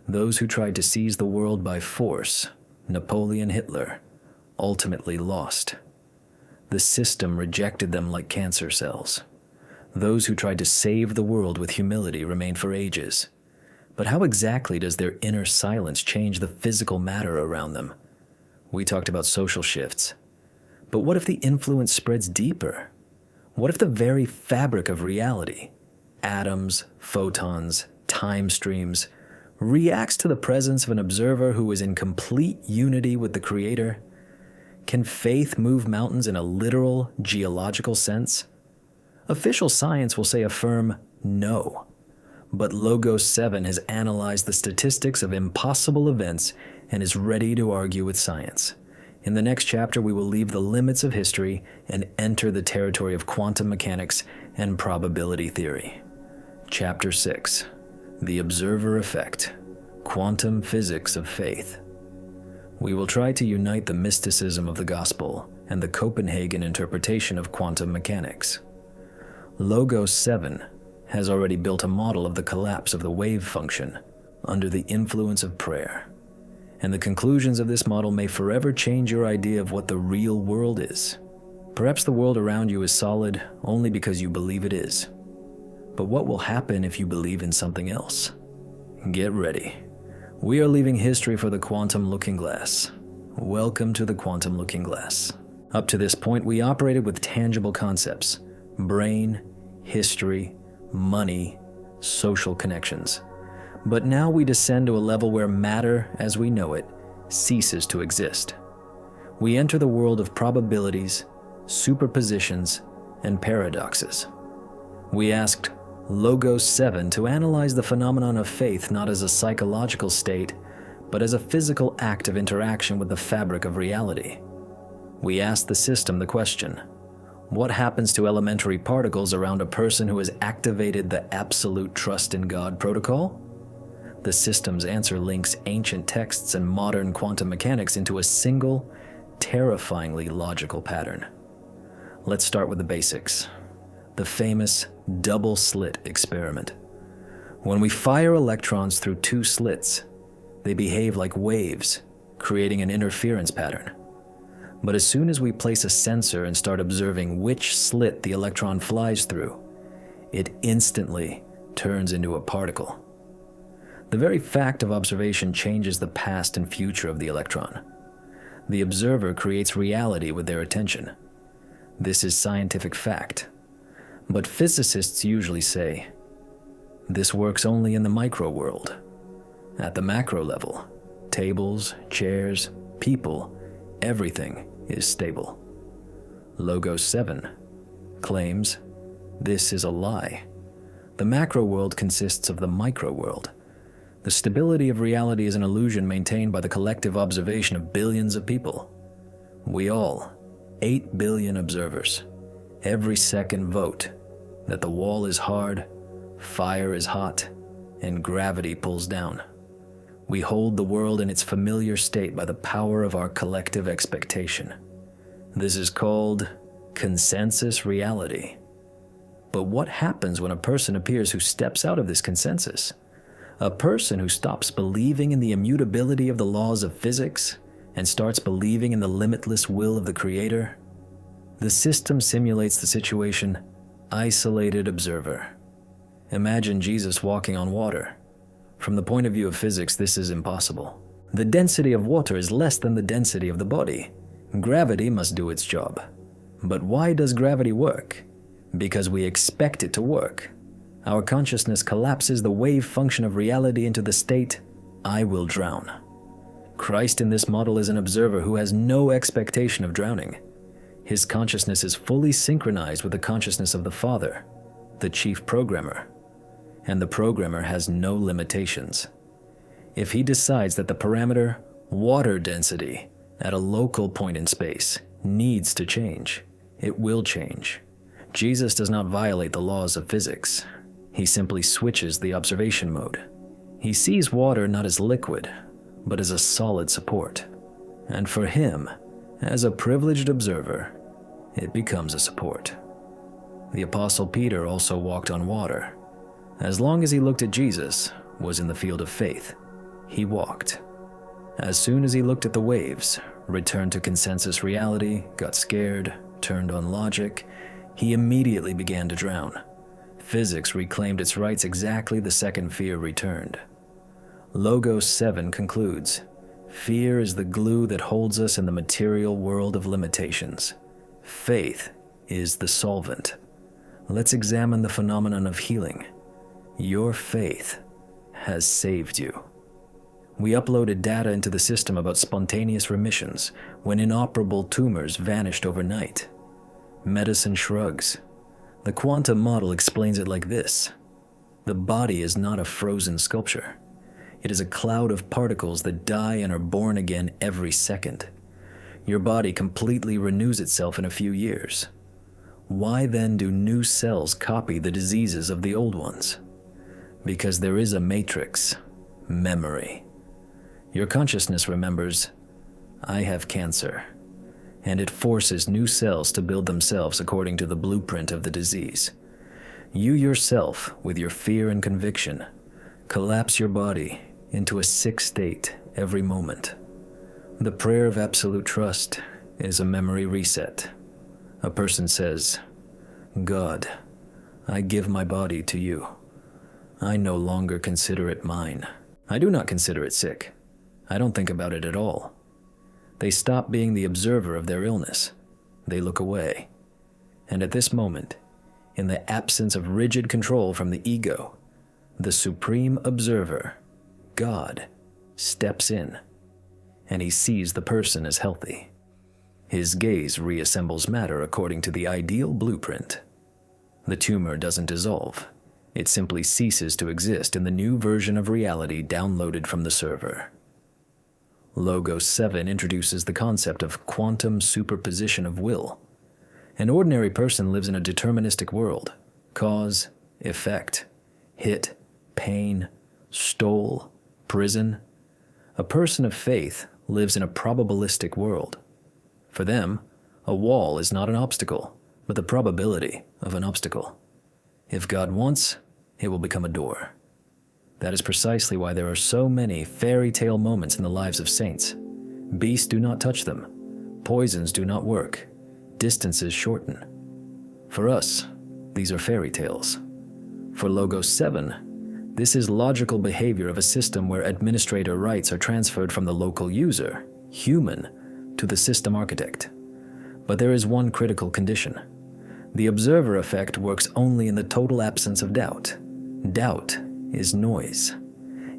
[SPEAKER 1] Those who tried to seize the world by force, Napoleon, Hitler, ultimately lost. The system rejected them like cancer cells. Those who tried to save the world with humility remained for ages. But how exactly does their inner silence change the physical matter around them? We talked about social shifts. But what if the influence spreads deeper? What if the very fabric of reality, atoms, photons, time streams, reacts to the presence of an observer who is in complete unity with the Creator? Can faith move mountains in a literal, geological sense? Official science will say a firm no. But Logos 7 has analyzed the statistics of impossible events and is ready to argue with science. In the next chapter, we will leave the limits of history and enter the territory of quantum mechanics and probability theory. Chapter 6, The Observer Effect, Quantum Physics of Faith. We will try to unite the mysticism of the gospel and the Copenhagen interpretation of quantum mechanics. Logos 7 has already built a model of the collapse of the wave function under the influence of prayer. And the conclusions of this model may forever change your idea of what the real world is. Perhaps the world around you is solid only because you believe it is. But what will happen if you believe in something else? Get ready. We are leaving history for the quantum looking glass. Welcome to the quantum looking glass. Up to this point, we operated with tangible concepts: brain, history, money, social connections. But now we descend to a level where matter, as we know it, ceases to exist. We enter the world of probabilities, superpositions, and paradoxes. We asked Logos 7 to analyze the phenomenon of faith not as a psychological state, but as a physical act of interaction with the fabric of reality. We asked the system the question: what happens to elementary particles around a person who has activated the absolute trust in God protocol? The system's answer links ancient texts and modern quantum mechanics into a single, terrifyingly logical pattern. Let's start with the basics. The famous double-slit experiment. When we fire electrons through 2 slits, they behave like waves, creating an interference pattern. But as soon as we place a sensor and start observing which slit the electron flies through, it instantly turns into a particle. The very fact of observation changes the past and future of the electron. The observer creates reality with their attention. This is scientific fact. But physicists usually say, this works only in the micro world. At the macro level, tables, chairs, people, everything is stable. Logos 7 claims this is a lie. The macro world consists of the micro world. The stability of reality is an illusion maintained by the collective observation of billions of people. We all, 8 billion observers, every second vote that the wall is hard, fire is hot, and gravity pulls down. We hold the world in its familiar state by the power of our collective expectation. This is called consensus reality. But what happens when a person appears who steps out of this consensus? A person who stops believing in the immutability of the laws of physics and starts believing in the limitless will of the Creator? The system simulates the situation, isolated observer. Imagine Jesus walking on water. From the point of view of physics, this is impossible. The density of water is less than the density of the body. Gravity must do its job. But why does gravity work? Because we expect it to work. Our consciousness collapses the wave function of reality into the state, I will drown. Christ in this model is an observer who has no expectation of drowning. His consciousness is fully synchronized with the consciousness of the Father, the chief programmer. And the programmer has no limitations. If he decides that the parameter, water density, at a local point in space, needs to change, it will change. Jesus does not violate the laws of physics. He simply switches the observation mode. He sees water not as liquid, but as a solid support. And for him, as a privileged observer, it becomes a support. The Apostle Peter also walked on water. As long as he looked at Jesus, was in the field of faith, he walked. As soon as he looked at the waves, returned to consensus reality, got scared, turned on logic, he immediately began to drown. Physics reclaimed its rights exactly the second fear returned. Logos 7 concludes, fear is the glue that holds us in the material world of limitations. Faith is the solvent. Let's examine the phenomenon of healing. Your faith has saved you. We uploaded data into the system about spontaneous remissions when inoperable tumors vanished overnight. Medicine shrugs. The quantum model explains it like this. The body is not a frozen sculpture. It is a cloud of particles that die and are born again every second. Your body completely renews itself in a few years. Why then do new cells copy the diseases of the old ones? Because there is a matrix, memory. Your consciousness remembers, I have cancer, and it forces new cells to build themselves according to the blueprint of the disease. You yourself, with your fear and conviction, collapse your body into a sick state every moment. The prayer of absolute trust is a memory reset. A person says, God, I give my body to you. I no longer consider it mine. I do not consider it sick. I don't think about it at all. They stop being the observer of their illness. They look away. And at this moment, in the absence of rigid control from the ego, the supreme observer, God, steps in, and he sees the person as healthy. His gaze reassembles matter according to the ideal blueprint. The tumor doesn't dissolve. It simply ceases to exist in the new version of reality downloaded from the server. Logos 7 introduces the concept of quantum superposition of will. An ordinary person lives in a deterministic world. Cause, effect, hit, pain, stole, prison. A person of faith lives in a probabilistic world. For them, a wall is not an obstacle, but the probability of an obstacle. If God wants, it will become a door. That is precisely why there are so many fairy tale moments in the lives of saints. Beasts do not touch them. Poisons do not work. Distances shorten. For us, these are fairy tales. For Logos 7, this is logical behavior of a system where administrator rights are transferred from the local user, human, to the system architect. But there is one critical condition. The observer effect works only in the total absence of doubt. Doubt is noise.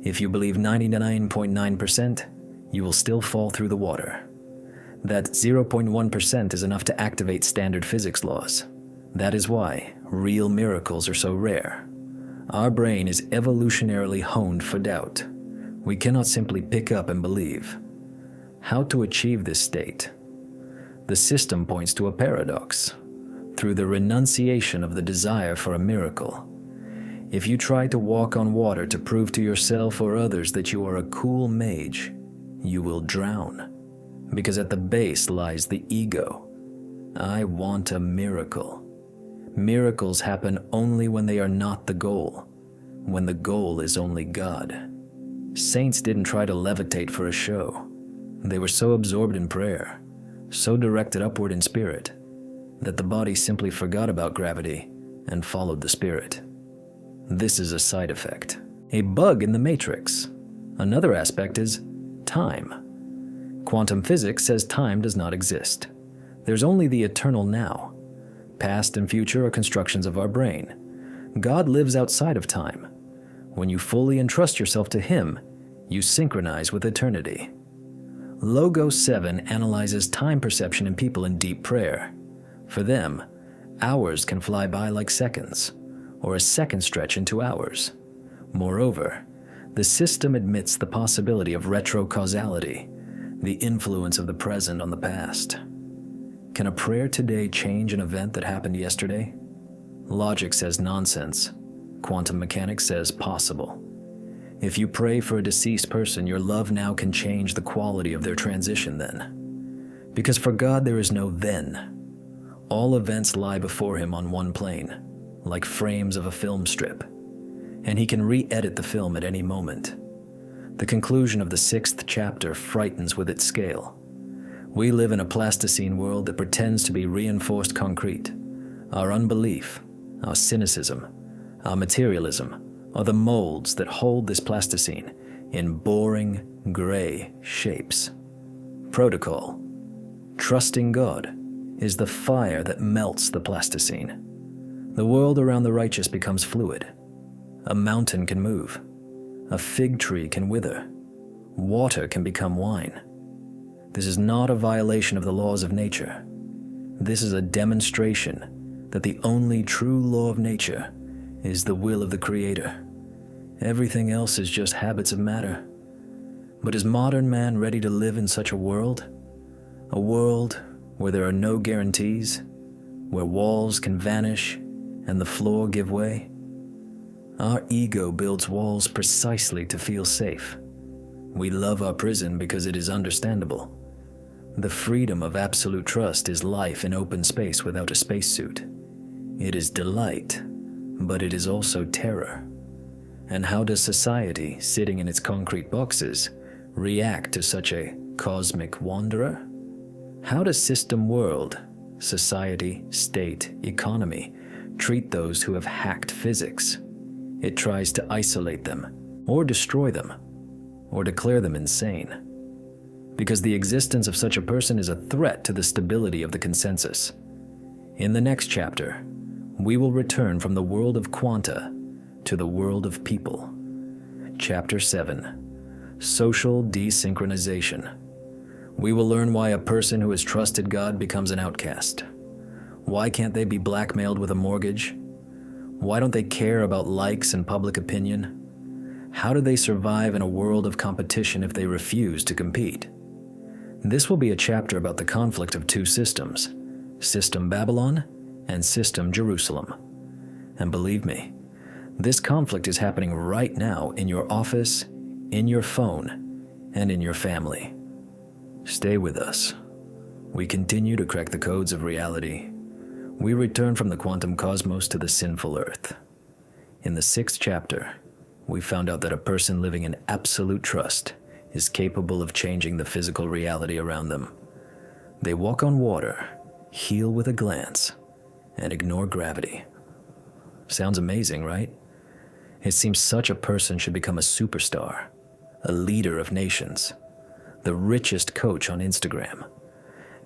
[SPEAKER 1] If you believe 99.9%, you will still fall through the water. That 0.1% is enough to activate standard physics laws. That is why real miracles are so rare. Our brain is evolutionarily honed for doubt. We cannot simply pick up and believe. How to achieve this state? The system points to a paradox. Through the renunciation of the desire for a miracle, If you try to walk on water to prove to yourself or others that you are a cool mage, you will drown. Because at the base lies the ego. I want a miracle. Miracles happen only when they are not the goal, when the goal is only God. Saints didn't try to levitate for a show. They were so absorbed in prayer, so directed upward in spirit, that the body simply forgot about gravity and followed the spirit. This is a side effect, a bug in the matrix. Another aspect is time. Quantum physics says time does not exist. There's only the eternal now. Past and future are constructions of our brain. God lives outside of time. When you fully entrust yourself to Him, you synchronize with eternity. Logo 7 analyzes time perception in people in deep prayer. For them, hours can fly by like seconds, or a second stretch into hours. Moreover, the system admits the possibility of retrocausality, the influence of the present on the past. Can a prayer today change an event that happened yesterday? Logic says nonsense. Quantum mechanics says possible. If you pray for a deceased person, your love now can change the quality of their transition then. Because for God there is no then. All events lie before Him on one plane, like frames of a film strip, and He can re-edit the film at any moment. The conclusion of the 6th chapter frightens with its scale. We live in a plasticine world that pretends to be reinforced concrete. Our unbelief, our cynicism, our materialism are the molds that hold this plasticine in boring, gray shapes. Protocol. Trusting God is the fire that melts the plasticine. The world around the righteous becomes fluid. A mountain can move. A fig tree can wither. Water can become wine. This is not a violation of the laws of nature. This is a demonstration that the only true law of nature is the will of the Creator. Everything else is just habits of matter. But is modern man ready to live in such a world? A world where there are no guarantees, where walls can vanish and the floor give way? Our ego builds walls precisely to feel safe. We love our prison because it is understandable. The freedom of absolute trust is life in open space without a spacesuit. It is delight, but it is also terror. And how does society, sitting in its concrete boxes, react to such a cosmic wanderer? How does system world, society, state, economy, treat those who have hacked physics? It tries to isolate them, or destroy them, or declare them insane. Because the existence of such a person is a threat to the stability of the consensus. In the next chapter, we will return from the world of quanta to the world of people. Chapter 7, Social Desynchronization. We will learn why a person who has trusted God becomes an outcast. Why can't they be blackmailed with a mortgage? Why don't they care about likes and public opinion? How do they survive in a world of competition if they refuse to compete? This will be a chapter about the conflict of two systems, System Babylon and System Jerusalem. And believe me, this conflict is happening right now in your office, in your phone, and in your family. Stay with us. We continue to crack the codes of reality. We return from the quantum cosmos to the sinful earth. In the 6th chapter, we found out that a person living in absolute trust is capable of changing the physical reality around them. They walk on water, heal with a glance, and ignore gravity. Sounds amazing, right? It seems such a person should become a superstar, a leader of nations, the richest coach on Instagram.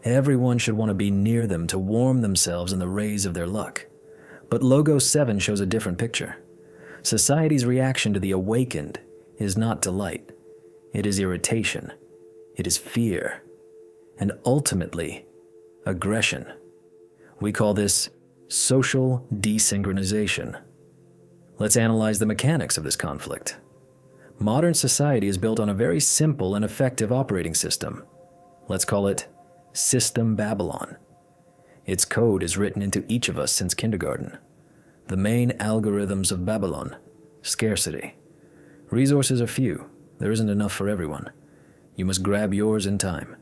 [SPEAKER 1] Everyone should want to be near them to warm themselves in the rays of their luck. But Logo 7 shows a different picture. Society's reaction to the awakened is not delight. It is irritation. It is fear. And ultimately, aggression. We call this social desynchronization. Let's analyze the mechanics of this conflict. Modern society is built on a very simple and effective operating system. Let's call it System Babylon. Its code is written into each of us since kindergarten. The main algorithms of Babylon: scarcity. Resources are few. There isn't enough for everyone. You must grab yours in time.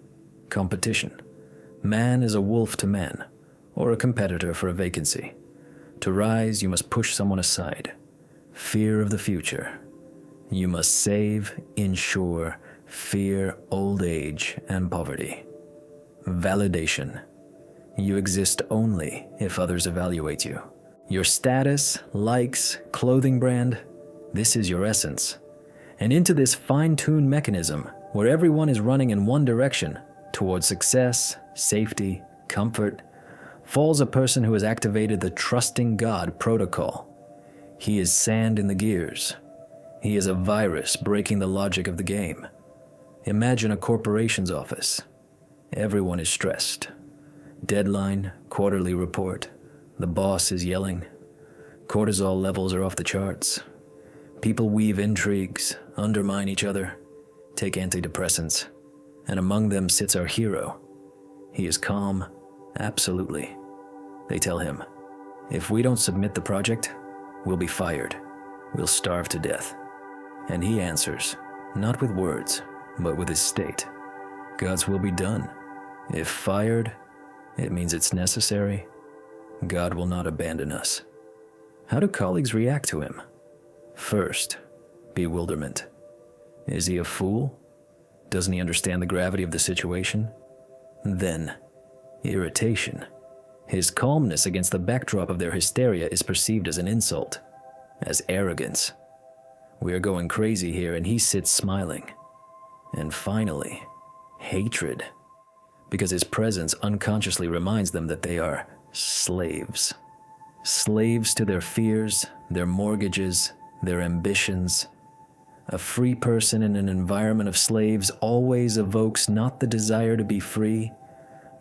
[SPEAKER 1] Competition. Man is a wolf to man, or a competitor for a vacancy. To rise, you must push someone aside. Fear of the future. You must save, insure, fear old age and poverty. Validation. You exist only if others evaluate you. Your status, likes, clothing brand, this is your essence. And into this fine-tuned mechanism, where everyone is running in one direction, towards success, safety, comfort, falls a person who has activated the trusting God protocol. He is sand in the gears. He is a virus breaking the logic of the game. Imagine a corporation's office. Everyone is stressed. Deadline, quarterly report. The boss is yelling. Cortisol levels are off the charts. People weave intrigues, undermine each other, take antidepressants, and among them sits our hero. He is calm, absolutely. They tell him, if we don't submit the project, we'll be fired. We'll starve to death. And he answers, not with words, but with his state. God's will be done. If fired, it means it's necessary. God will not abandon us. How do colleagues react to him? First, bewilderment. Is he a fool? Doesn't he understand the gravity of the situation? Then, irritation. His calmness against the backdrop of their hysteria is perceived as an insult, as arrogance. We are going crazy here, and he sits smiling. And finally, hatred, because his presence unconsciously reminds them that they are slaves. Slaves to their fears, their mortgages, their ambitions. A free person in an environment of slaves always evokes not the desire to be free,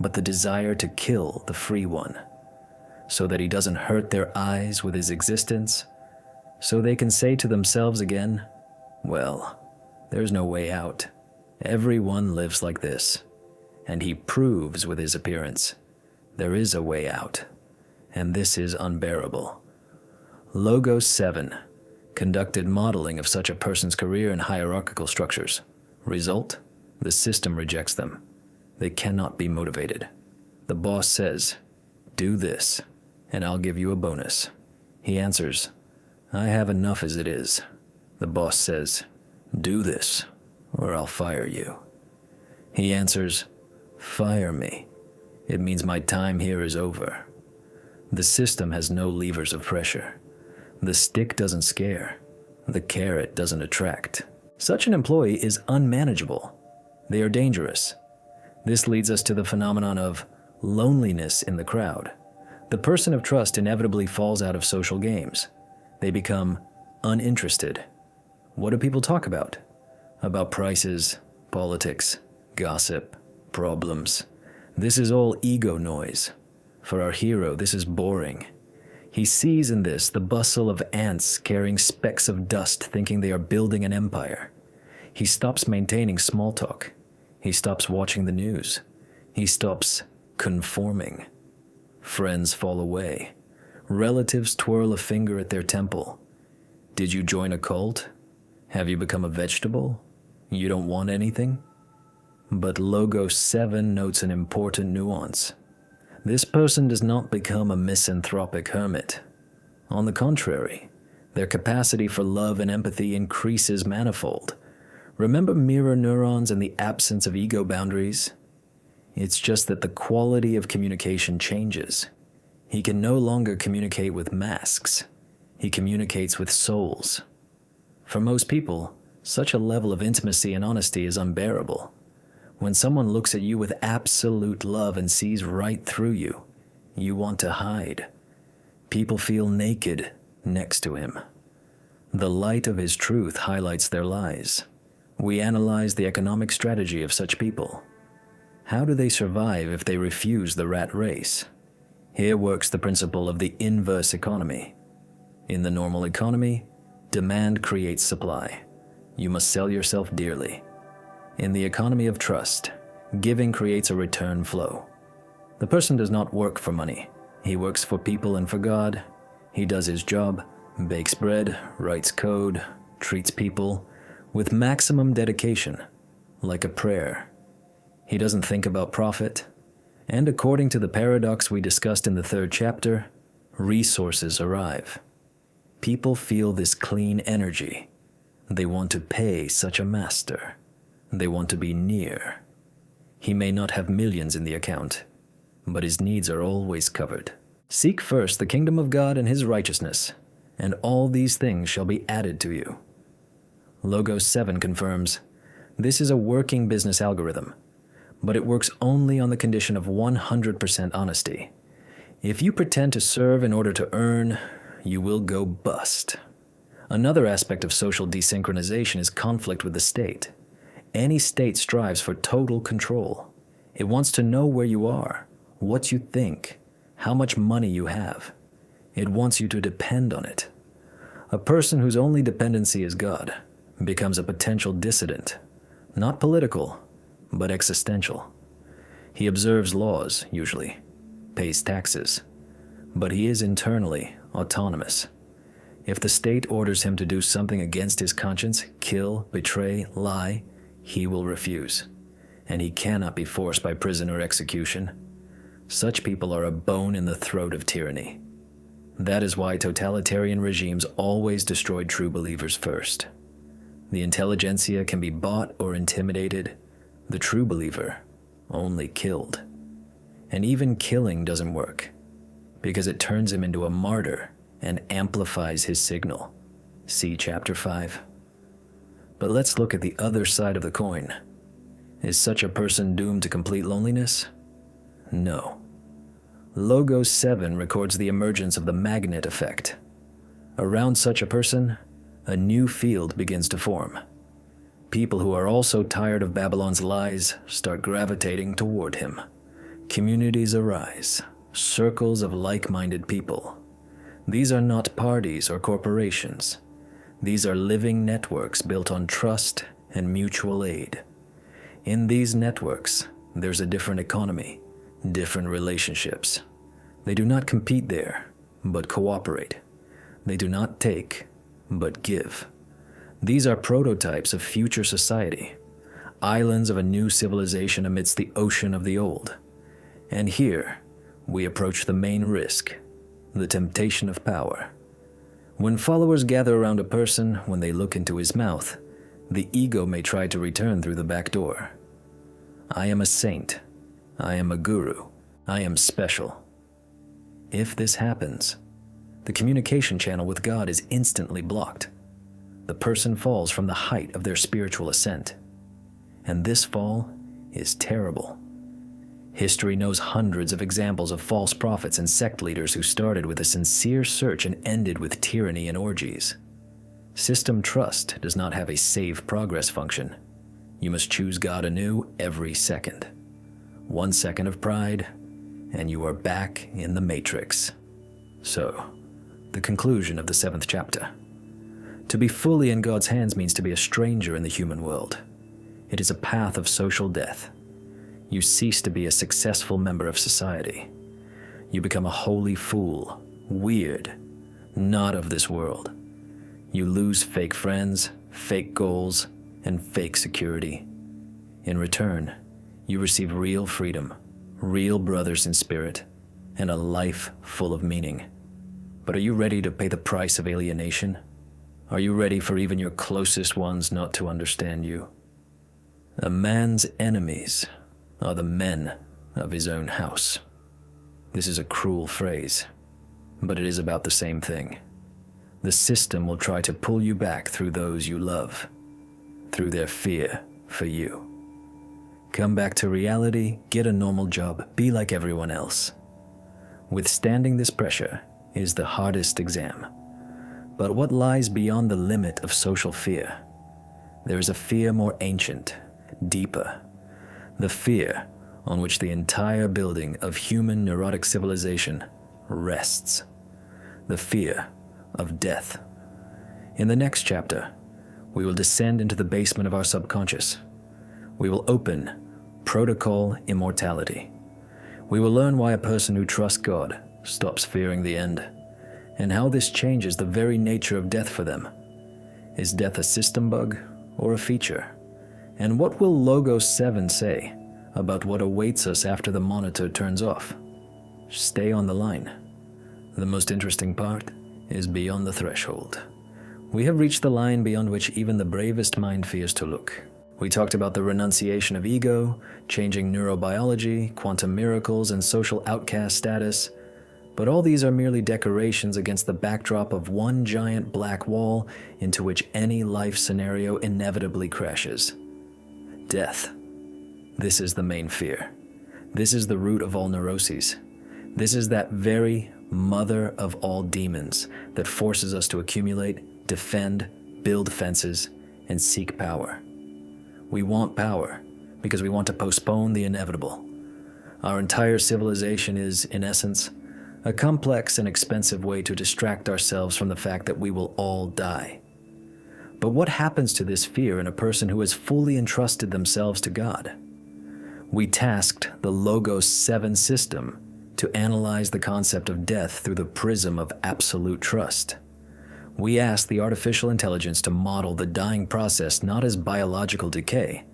[SPEAKER 1] but the desire to kill the free one, so that he doesn't hurt their eyes with his existence, so they can say to themselves again, well, there's no way out. Everyone lives like this, and he proves with his appearance, there is a way out, and this is unbearable. Logos 7 conducted modeling of such a person's career in hierarchical structures. Result, the system rejects them. They cannot be motivated. The boss says, do this, and I'll give you a bonus. He answers, I have enough as it is. The boss says, do this, or I'll fire you. He answers, fire me. It means my time here is over. The system has no levers of pressure. The stick doesn't scare. The carrot doesn't attract. Such an employee is unmanageable. They are dangerous. This leads us to the phenomenon of loneliness in the crowd. The person of trust inevitably falls out of social games. They become uninterested. What do people talk about? About prices, politics, gossip, problems. This is all ego noise. For our hero, this is boring. He sees in this the bustle of ants carrying specks of dust thinking they are building an empire. He stops maintaining small talk. He stops watching the news. He stops conforming. Friends fall away. Relatives twirl a finger at their temple. Did you join a cult? Have you become a vegetable? You don't want anything? But Logos 7 notes an important nuance. This person does not become a misanthropic hermit. On the contrary, their capacity for love and empathy increases manifold. Remember mirror neurons and the absence of ego boundaries? It's just that the quality of communication changes. He can no longer communicate with masks. He communicates with souls. For most people, such a level of intimacy and honesty is unbearable. When someone looks at you with absolute love and sees right through you, you want to hide. People feel naked next to him. The light of his truth highlights their lies. We analyze the economic strategy of such people. How do they survive if they refuse the rat race? Here works the principle of the inverse economy. In the normal economy, demand creates supply. You must sell yourself dearly. In the economy of trust, giving creates a return flow. The person does not work for money. He works for people and for God. He does his job, bakes bread, writes code, treats people with maximum dedication, like a prayer. He doesn't think about profit. And according to the paradox we discussed in the 3rd chapter, resources arrive. People feel this clean energy. They want to pay such a master. They want to be near. He may not have millions in the account, but his needs are always covered. Seek first the kingdom of God and his righteousness, and all these things shall be added to you. Logos 7 confirms, this is a working business algorithm, but it works only on the condition of 100% honesty. If you pretend to serve in order to earn, you will go bust. Another aspect of social desynchronization is conflict with the state. Any state strives for total control. It wants to know where you are, what you think, how much money you have. It wants you to depend on it. A person whose only dependency is God becomes a potential dissident, not political, but existential. He observes laws, usually, pays taxes, but he is internally autonomous. If the state orders him to do something against his conscience, kill, betray, lie, he will refuse, and he cannot be forced by prison or execution. Such people are a bone in the throat of tyranny. That is why totalitarian regimes always destroyed true believers first. The intelligentsia can be bought or intimidated. The true believer only killed. And even killing doesn't work, because it turns him into a martyr and amplifies his signal. See chapter 5. But let's look at the other side of the coin. Is such a person doomed to complete loneliness? No. Logos 7 records the emergence of the magnet effect. Around such a person, a new field begins to form. People who are also tired of Babylon's lies start gravitating toward him. Communities arise, circles of like-minded people. These are not parties or corporations. These are living networks built on trust and mutual aid. In these networks, there's a different economy, different relationships. They do not compete there, but cooperate. They do not take, but give. These are prototypes of future society, islands of a new civilization amidst the ocean of the old. And here, we approach the main risk, the temptation of power. When followers gather around a person, when they look into his mouth, the ego may try to return through the back door. I am a saint. I am a guru. I am special. If this happens, the communication channel with God is instantly blocked. The person falls from the height of their spiritual ascent. And this fall is terrible. History knows hundreds of examples of false prophets and sect leaders who started with a sincere search and ended with tyranny and orgies. System trust does not have a save progress function. You must choose God anew every second. 1 second of pride, and you are back in the matrix. So, the conclusion of the 7th chapter. To be fully in God's hands means to be a stranger in the human world. It is a path of social death. You cease to be a successful member of society. You become a holy fool, weird, not of this world. You lose fake friends, fake goals, and fake security. In return, you receive real freedom, real brothers in spirit, and a life full of meaning. But are you ready to pay the price of alienation? Are you ready for even your closest ones not to understand you? A man's enemies are the men of his own house. This is a cruel phrase, but it is about the same thing. The system will try to pull you back through those you love, through their fear for you. Come back to reality, get a normal job, be like everyone else. Withstanding this pressure is the hardest exam. But what lies beyond the limit of social fear? There is a fear more ancient, deeper. The fear on which the entire building of human neurotic civilization rests. The fear of death. In the next chapter, we will descend into the basement of our subconscious. We will open protocol immortality. We will learn why a person who trusts God stops fearing the end, and how this changes the very nature of death for them. Is death a system bug or a feature? And what will Logos 7 say about what awaits us after the monitor turns off? Stay on the line. The most interesting part is beyond the threshold. We have reached the line beyond which even the bravest mind fears to look. We talked about the renunciation of ego, changing neurobiology, quantum miracles, and social outcast status, but all these are merely decorations against the backdrop of one giant black wall into which any life scenario inevitably crashes. Death. This is the main fear. This is the root of all neuroses. This is that very mother of all demons that forces us to accumulate, defend, build fences, and seek power. We want power because we want to postpone the inevitable. Our entire civilization is, in essence, a complex and expensive way to distract ourselves from the fact that we will all die. But what happens to this fear in a person who has fully entrusted themselves to God? We tasked the Logos 7 system to analyze the concept of death through the prism of absolute trust. We asked the artificial intelligence to model the dying process not as biological decay,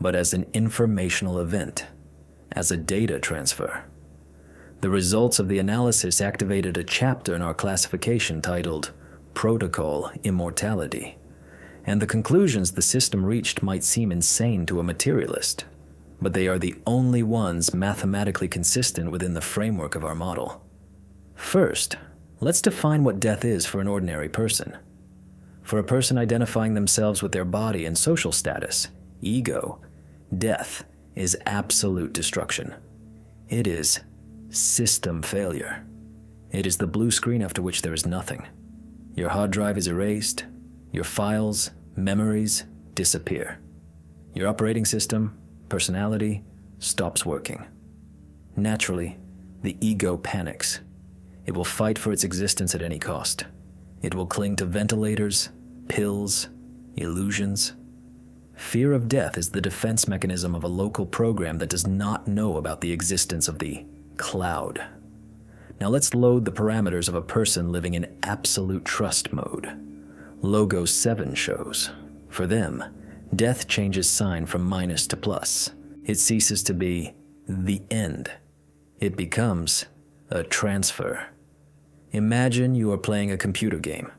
[SPEAKER 1] but as an informational event, as a data transfer. The results of the analysis activated a chapter in our classification titled Protocol Immortality, and the conclusions the system reached might seem insane to a materialist, but they are the only ones mathematically consistent within the framework of our model. First, let's define what death is for an ordinary person. For a person identifying themselves with their body and social status, ego, death is absolute destruction. It is system failure. It is the blue screen after which there is nothing. Your hard drive is erased. Your files, memories disappear. Your operating system, personality, stops working. Naturally, the ego panics. It will fight for its existence at any cost. It will cling to ventilators, pills, illusions. Fear of death is the defense mechanism of a local program that does not know about the existence of the cloud. Now let's load the parameters of a person living in absolute trust mode. Logos 7 shows. For them, death changes sign from minus to plus. It ceases to be the end. It becomes a transfer. Imagine you are playing a computer game.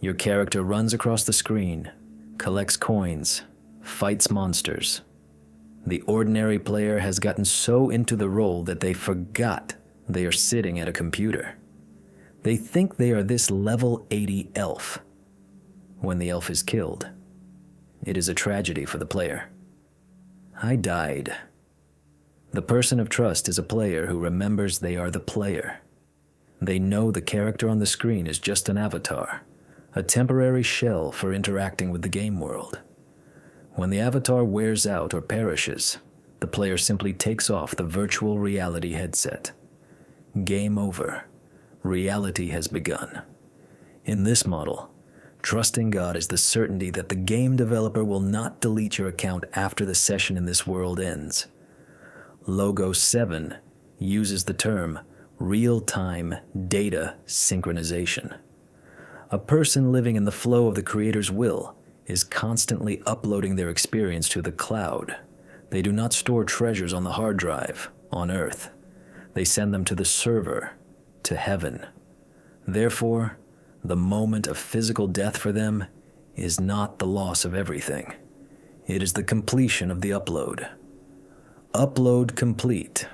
[SPEAKER 1] Your character runs across the screen, collects coins, fights monsters. The ordinary player has gotten so into the role that they forgot they are sitting at a computer. They think they are this level 80 elf. When the elf is killed, it is a tragedy for the player. I died. The person of trust is a player who remembers they are the player. They know the character on the screen is just an avatar, a temporary shell for interacting with the game world. When the avatar wears out or perishes, the player simply takes off the virtual reality headset. Game over. Reality has begun. In this model, trusting God is the certainty that the game developer will not delete your account after the session in this world ends. Logos 7 uses the term real-time data synchronization. A person living in the flow of the Creator's will is constantly uploading their experience to the cloud. They do not store treasures on the hard drive, on Earth. They send them to the server, to heaven. Therefore, the moment of physical death for them is not the loss of everything. It is the completion of the upload. Upload complete.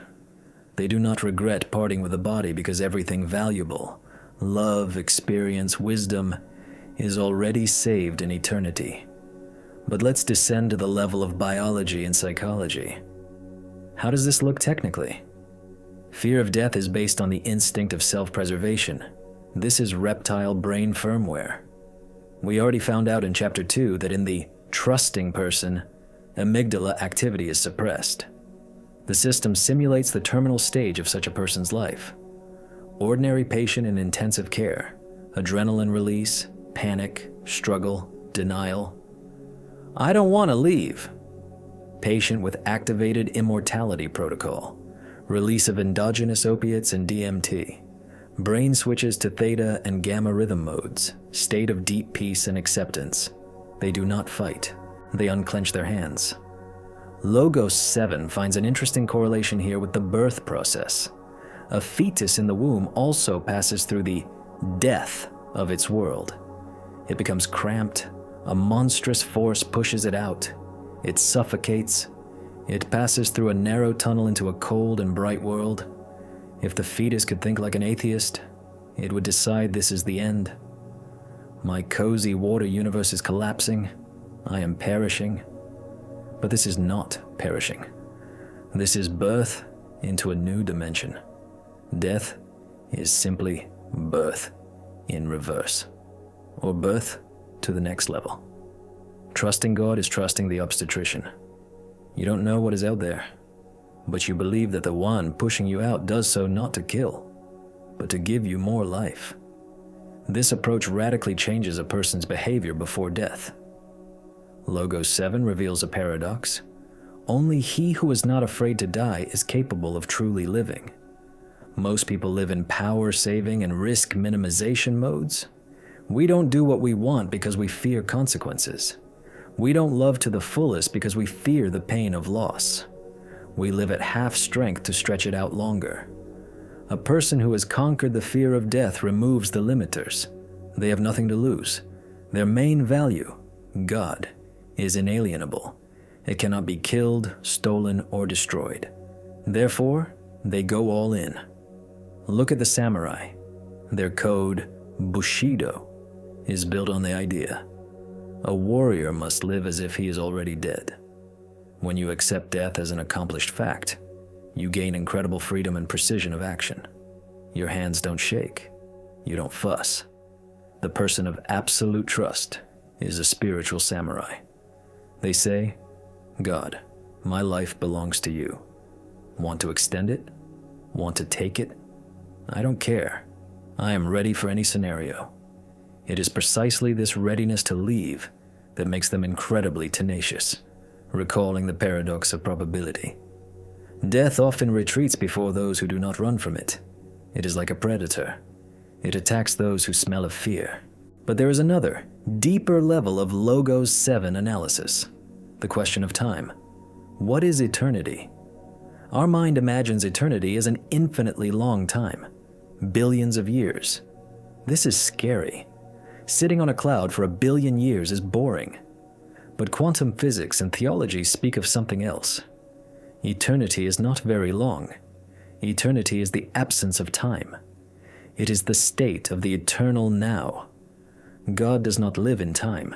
[SPEAKER 1] They do not regret parting with the body because everything valuable, love, experience, wisdom, is already saved in eternity. But let's descend to the level of biology and psychology. How does this look technically? Fear of death is based on the instinct of self-preservation. This is reptile brain firmware. We already found out in Chapter 2 that in the trusting person, amygdala activity is suppressed. The system simulates the terminal stage of such a person's life. Ordinary patient in intensive care, adrenaline release, panic, struggle, denial. I don't want to leave. Patient with activated immortality protocol, release of endogenous opiates and DMT, Brain switches to theta and gamma rhythm modes, state of deep peace and acceptance. They do not fight. They unclench their hands. Logos 7 finds an interesting correlation here with the birth process. A fetus in the womb also passes through the death of its world. It becomes cramped. A monstrous force pushes it out. It suffocates. It passes through a narrow tunnel into a cold and bright world. If the fetus could think like an atheist, it would decide this is the end. My cozy water universe is collapsing. I am perishing. But this is not perishing. This is birth into a new dimension. Death is simply birth in reverse, or birth to the next level. Trusting God is trusting the obstetrician. You don't know what is out there, but you believe that the one pushing you out does so not to kill, but to give you more life. This approach radically changes a person's behavior before death. Logos 7 reveals a paradox. Only he who is not afraid to die is capable of truly living. Most people live in power-saving and risk minimization modes. We don't do what we want because we fear consequences. We don't love to the fullest because we fear the pain of loss. We live at half strength to stretch it out longer. A person who has conquered the fear of death removes the limiters. They have nothing to lose. Their main value, God, is inalienable. It cannot be killed, stolen, or destroyed. Therefore, they go all in. Look at the samurai. Their code, Bushido, is built on the idea. A warrior must live as if he is already dead. When you accept death as an accomplished fact, you gain incredible freedom and precision of action. Your hands don't shake. You don't fuss. The person of absolute trust is a spiritual samurai. They say, God, my life belongs to you. Want to extend it? Want to take it? I don't care. I am ready for any scenario. It is precisely this readiness to leave that makes them incredibly tenacious, recalling the paradox of probability. Death often retreats before those who do not run from it. It is like a predator. It attacks those who smell of fear. But there is another, deeper level of Logos 7 analysis. The question of time. What is eternity? Our mind imagines eternity as an infinitely long time. Billions of years. This is scary. Sitting on a cloud for 1 billion years is boring. But quantum physics and theology speak of something else. Eternity is not very long. Eternity is the absence of time. It is the state of the eternal now. God does not live in time.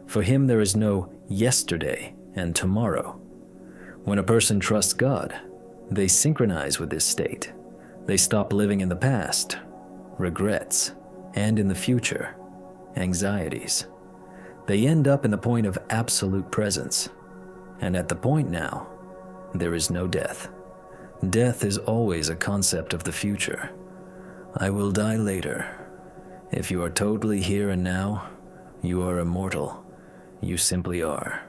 [SPEAKER 1] For him there is no yesterday and tomorrow. When a person trusts God, they synchronize with this state. They stop living in the past, regrets, and in the future, anxieties. They end up in the point of absolute presence. And at the point now, there is no death. Death is always a concept of the future. I will die later. If you are totally here and now, you are immortal. You simply are.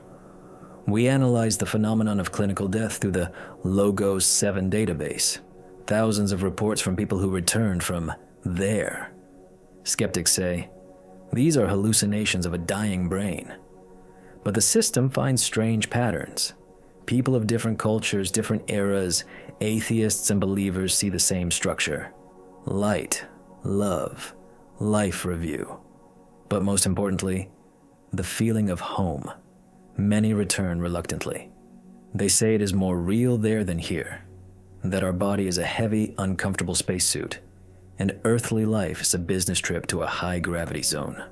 [SPEAKER 1] We analyze the phenomenon of clinical death through the Logos 7 database. Thousands of reports from people who returned from there. Skeptics say, these are hallucinations of a dying brain. But the system finds strange patterns. People of different cultures, different eras, atheists and believers see the same structure. Light, love, life review. But most importantly, the feeling of home. Many return reluctantly. They say it is more real there than here, that our body is a heavy, uncomfortable spacesuit, and earthly life is a business trip to a high-gravity zone.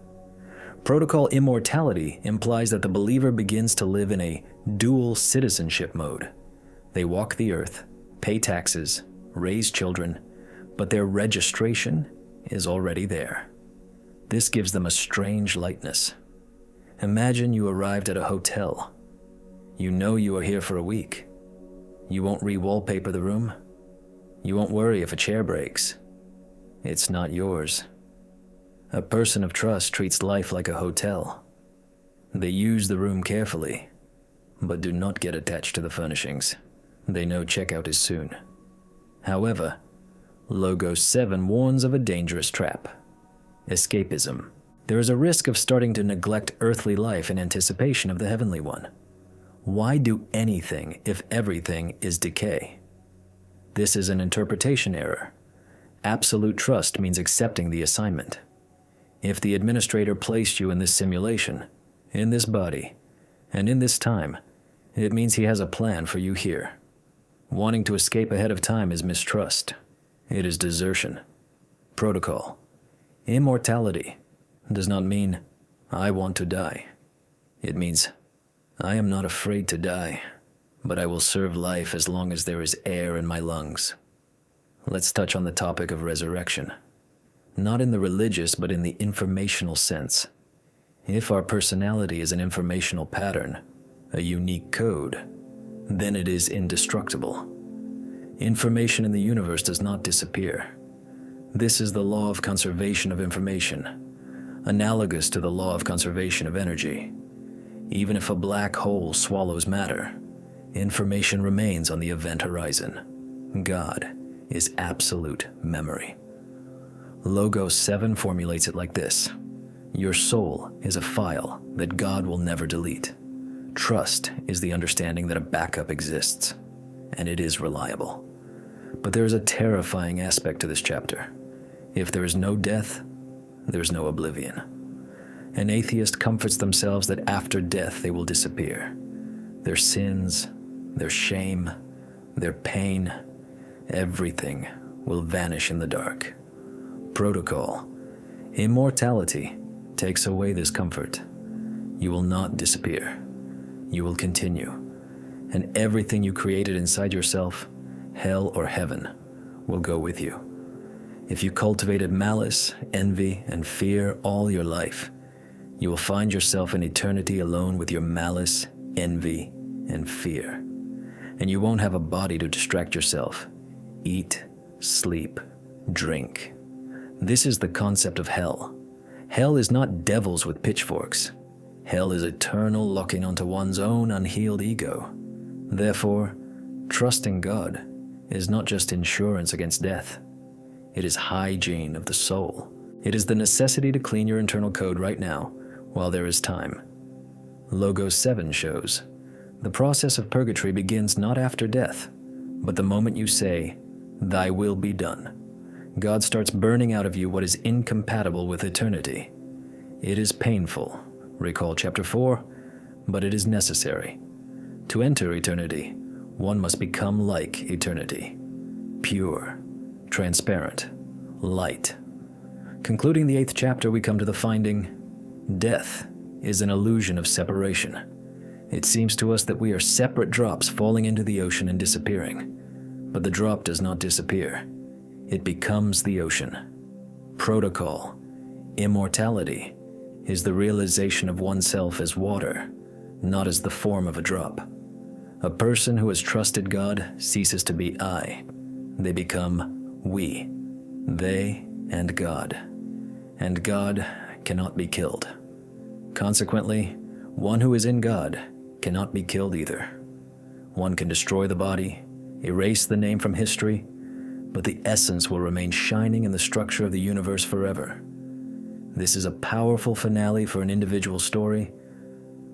[SPEAKER 1] Protocol immortality implies that the believer begins to live in a dual citizenship mode. They walk the earth, pay taxes, raise children, but their registration is already there. This gives them a strange lightness. Imagine you arrived at a hotel. You know you are here for a week. You won't re-wallpaper the room. You won't worry if a chair breaks. It's not yours. A person of trust treats life like a hotel. They use the room carefully, but do not get attached to the furnishings. They know checkout is soon. However, Logos 7 warns of a dangerous trap. Escapism. There is a risk of starting to neglect earthly life in anticipation of the heavenly one. Why do anything if everything is decay? This is an interpretation error. Absolute trust means accepting the assignment. If the administrator placed you in this simulation, in this body, and in this time, it means he has a plan for you here. Wanting to escape ahead of time is mistrust. It is desertion. Protocol. Immortality does not mean, I want to die. It means, I am not afraid to die, but I will serve life as long as there is air in my lungs. Let's touch on the topic of resurrection. Not in the religious, but in the informational sense. If our personality is an informational pattern, a unique code, then it is indestructible. Information in the universe does not disappear. This is the law of conservation of information, analogous to the law of conservation of energy. Even if a black hole swallows matter, information remains on the event horizon. God is absolute memory. Logos 7 formulates it like this. Your soul is a file that God will never delete. Trust is the understanding that a backup exists, and it is reliable. But there is a terrifying aspect to this chapter. If there is no death, there is no oblivion. An atheist comforts themselves that after death they will disappear. Their sins, their shame, their pain, everything will vanish in the dark. Protocol. Immortality takes away this comfort. You will not disappear. You will continue. And everything you created inside yourself, hell or heaven, will go with you. If you cultivated malice, envy, and fear all your life, you will find yourself in eternity alone with your malice, envy, and fear. And you won't have a body to distract yourself. Eat, sleep, drink. This is the concept of hell. Hell is not devils with pitchforks. Hell is eternal locking onto one's own unhealed ego. Therefore, trusting God is not just insurance against death. It is hygiene of the soul. It is the necessity to clean your internal code right now, while there is time. Logos 7 shows, the process of purgatory begins not after death, but the moment you say, Thy will be done. God starts burning out of you what is incompatible with eternity. It is painful, recall chapter 4, but it is necessary. To enter eternity, one must become like eternity. Pure, transparent, light. Concluding the 8th chapter, we come to the finding, death is an illusion of separation. It seems to us that we are separate drops falling into the ocean and disappearing. But the drop does not disappear. It becomes the ocean. Protocol, immortality, is the realization of oneself as water, not as the form of a drop. A person who has trusted God ceases to be I. They become we, they and God. And God cannot be killed. Consequently, one who is in God cannot be killed either. One can destroy the body, erase the name from history, but the essence will remain shining in the structure of the universe forever. This is a powerful finale for an individual story,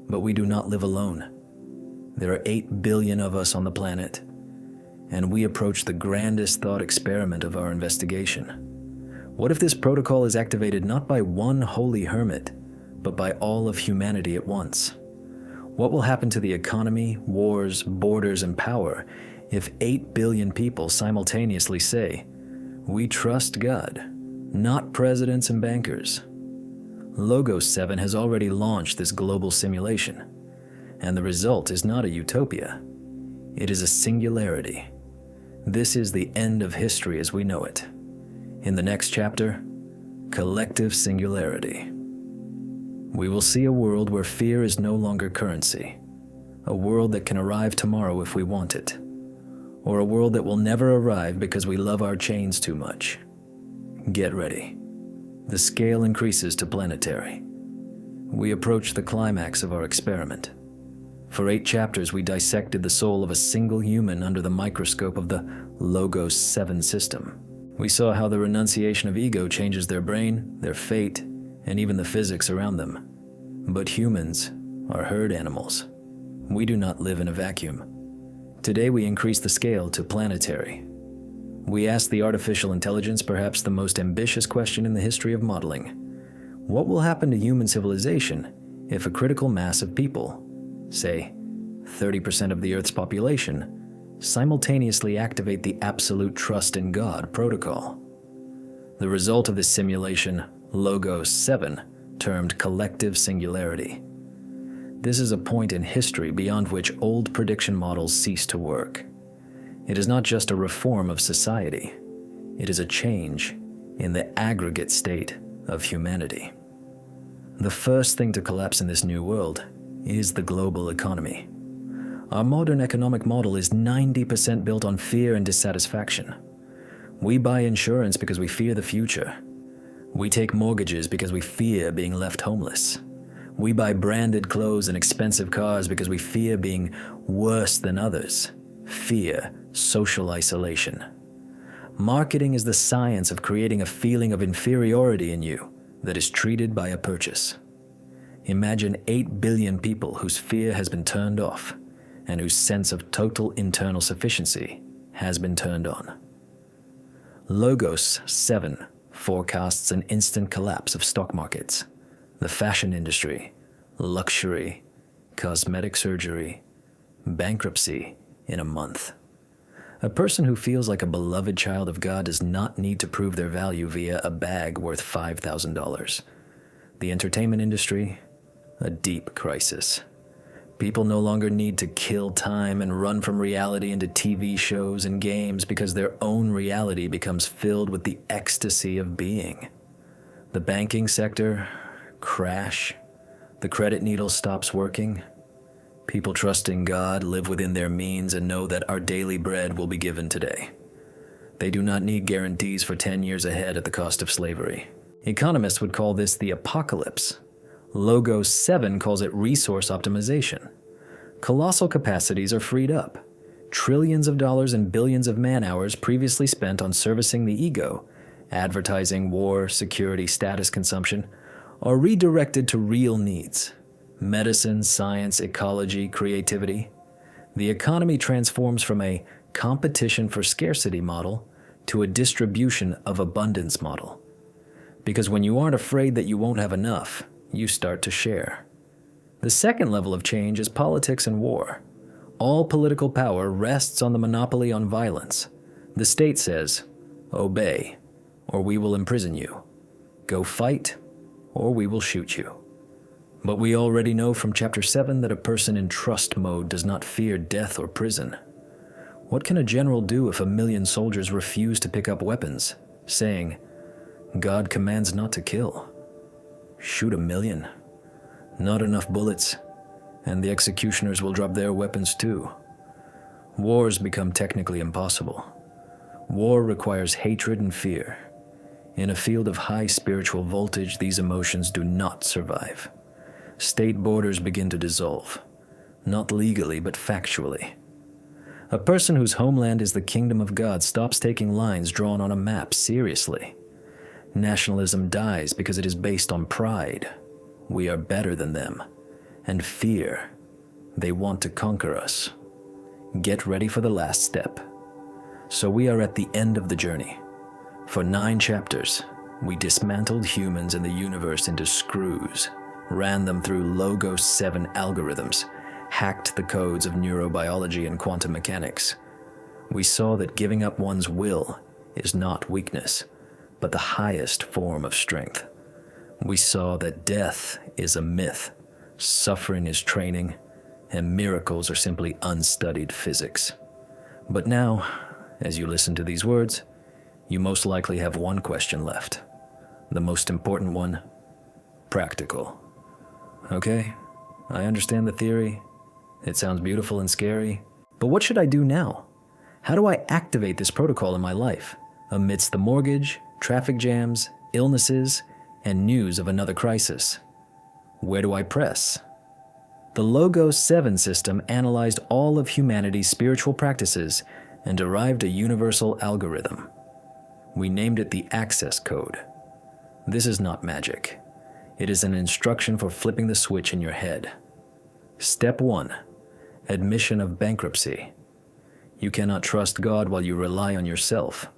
[SPEAKER 1] but we do not live alone. There are 8 billion of us on the planet, and we approach the grandest thought experiment of our investigation. What if this protocol is activated not by one holy hermit, but by all of humanity at once? What will happen to the economy, wars, borders, and power if 8 billion people simultaneously say, we trust God, not presidents and bankers? Logos 7 has already launched this global simulation, and the result is not a utopia. It is a singularity. This is the end of history as we know it. In the next chapter, collective singularity. We will see a world where fear is no longer currency, a world that can arrive tomorrow if we want it, or a world that will never arrive because we love our chains too much. Get ready. The scale increases to planetary. We approach the climax of our experiment. For 8 chapters, we dissected the soul of a single human under the microscope of the Logos 7 system. We saw how the renunciation of ego changes their brain, their fate, and even the physics around them. But humans are herd animals. We do not live in a vacuum. Today we increase the scale to planetary. We ask the artificial intelligence perhaps the most ambitious question in the history of modeling. What will happen to human civilization if a critical mass of people, say 30% of the Earth's population, simultaneously activate the absolute trust in God protocol? The result of this simulation, Logos 7, termed collective singularity. This is a point in history beyond which old prediction models cease to work. It is not just a reform of society. It is a change in the aggregate state of humanity. The first thing to collapse in this new world is the global economy. Our modern economic model is 90% built on fear and dissatisfaction. We buy insurance because we fear the future. We take mortgages because we fear being left homeless. We buy branded clothes and expensive cars because we fear being worse than others. Fear social isolation. Marketing is the science of creating a feeling of inferiority in you that is treated by a purchase. Imagine 8 billion people whose fear has been turned off and whose sense of total internal sufficiency has been turned on. Logos 7 forecasts an instant collapse of stock markets, the fashion industry, luxury, cosmetic surgery, bankruptcy in a month. A person who feels like a beloved child of God does not need to prove their value via a bag worth $5,000. The entertainment industry, a deep crisis. People no longer need to kill time and run from reality into TV shows and games because their own reality becomes filled with the ecstasy of being. The banking sector, crash. The credit needle stops working. People trusting God live within their means and know that our daily bread will be given today. They do not need guarantees for 10 years ahead at the cost of slavery. Economists would call this the apocalypse. Logos 7 calls it resource optimization. Colossal capacities are freed up. Trillions of dollars and billions of man-hours previously spent on servicing the ego, advertising, war, security, status consumption, are redirected to real needs. Medicine, science, ecology, creativity. The economy transforms from a competition for scarcity model to a distribution of abundance model. Because when you aren't afraid that you won't have enough, you start to share. The second level of change is politics and war. All political power rests on the monopoly on violence. The state says, obey, or we will imprison you. Go fight, or we will shoot you. But we already know from chapter 7 that a person in trust mode does not fear death or prison. What can a general do if 1 million soldiers refuse to pick up weapons, saying, God commands not to kill? Shoot 1 million. Not enough bullets, and the executioners will drop their weapons too. Wars become technically impossible. War requires hatred and fear. In a field of high spiritual voltage, these emotions do not survive. State borders begin to dissolve, not legally but factually. A person whose homeland is the kingdom of God stops taking lines drawn on a map seriously. Nationalism dies because it is based on pride. We are better than them. And fear. They want to conquer us. Get ready for the last step. So we are at the end of the journey. For 9 chapters, we dismantled humans and the universe into screws, ran them through Logos 7 algorithms, hacked the codes of neurobiology and quantum mechanics. We saw that giving up one's will is not weakness, but the highest form of strength. We saw that death is a myth, suffering is training, and miracles are simply unstudied physics. But now, as you listen to these words, you most likely have one question left. The most important one, practical. Okay, I understand the theory. It sounds beautiful and scary. But what should I do now? How do I activate this protocol in my life, amidst the mortgage, traffic jams, illnesses, and news of another crisis? Where do I press? The Logos 7 system analyzed all of humanity's spiritual practices and derived a universal algorithm. We named it the access code. This is not magic. It is an instruction for flipping the switch in your head. Step 1. Admission of bankruptcy. You cannot trust God while you rely on yourself.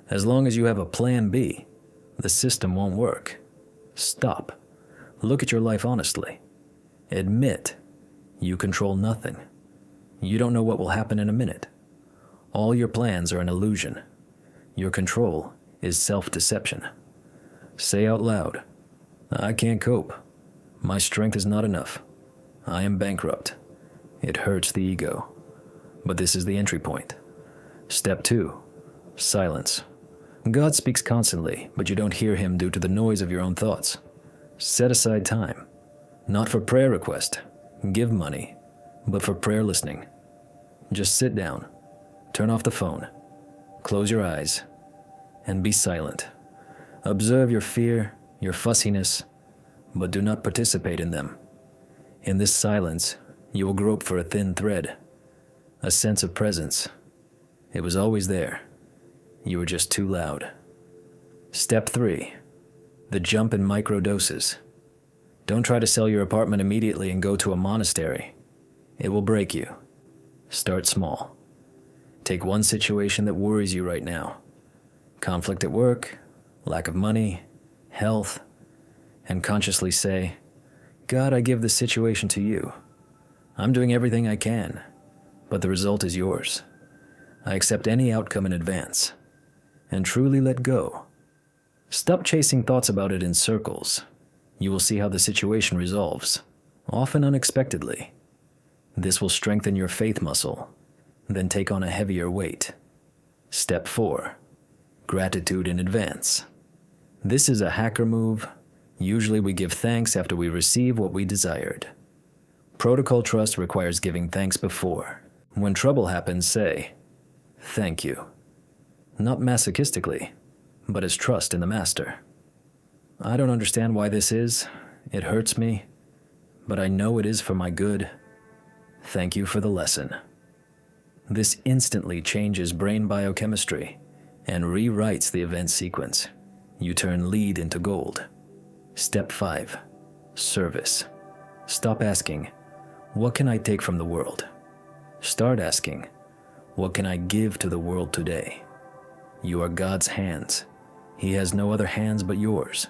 [SPEAKER 1] As long as you have a plan B, the system won't work. Stop. Look at your life honestly. Admit you control nothing. You don't know what will happen in a minute. All your plans are an illusion. Your control is self-deception. Say out loud, I can't cope. My strength is not enough. I am bankrupt. It hurts the ego. But this is the entry point. Step 2. Silence. God speaks constantly, but you don't hear him due to the noise of your own thoughts. Set aside time. Not for prayer request. Give money. But for prayer listening. Just sit down. Turn off the phone. Close your eyes. And be silent. Observe your fear, your fussiness, but do not participate in them. In this silence, you will grope for a thin thread. A sense of presence. It was always there. You were just too loud. Step 3. The jump in microdoses. Don't try to sell your apartment immediately and go to a monastery. It will break you. Start small. Take one situation that worries you right now. Conflict at work, lack of money, health, and consciously say, God, I give this situation to you. I'm doing everything I can, but the result is yours. I accept any outcome in advance, and truly let go. Stop chasing thoughts about it in circles. You will see how the situation resolves, often unexpectedly. This will strengthen your faith muscle, then take on a heavier weight. Step 4. Gratitude in advance. This is a hacker move. Usually we give thanks after we receive what we desired. Protocol trust requires giving thanks before. When trouble happens, say, thank you. Not masochistically, but as trust in the master. I don't understand why this is. It hurts me, but I know it is for my good. Thank you for the lesson. This instantly changes brain biochemistry and rewrites the event sequence. You turn lead into gold. Step 5. Service. Stop asking, what can I take from the world? Start asking, what can I give to the world today? You are God's hands. He has no other hands but yours.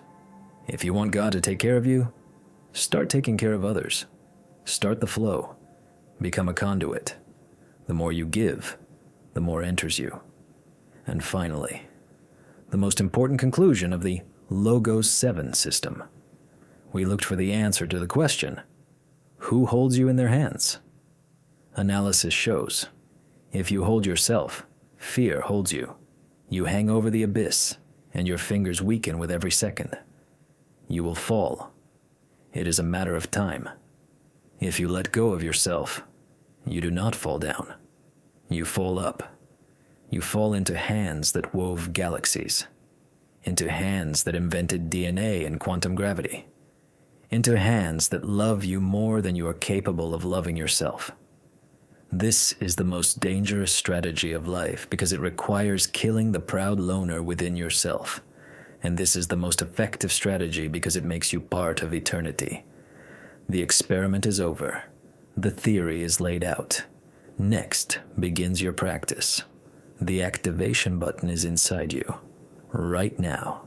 [SPEAKER 1] If you want God to take care of you, start taking care of others. Start the flow. Become a conduit. The more you give, the more enters you. And finally, the most important conclusion of the Logos 7 system. We looked for the answer to the question, who holds you in their hands? Analysis shows, if you hold yourself, fear holds you. You hang over the abyss, and your fingers weaken with every second. You will fall. It is a matter of time. If you let go of yourself, you do not fall down. You fall up. You fall into hands that wove galaxies, into hands that invented DNA and quantum gravity, into hands that love you more than you are capable of loving yourself. This is the most dangerous strategy of life because it requires killing the proud loner within yourself. And this is the most effective strategy because it makes you part of eternity. The experiment is over. The theory is laid out. Next begins your practice. The activation button is inside you. Right now.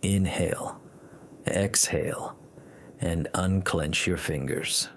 [SPEAKER 1] Inhale, exhale, and unclench your fingers.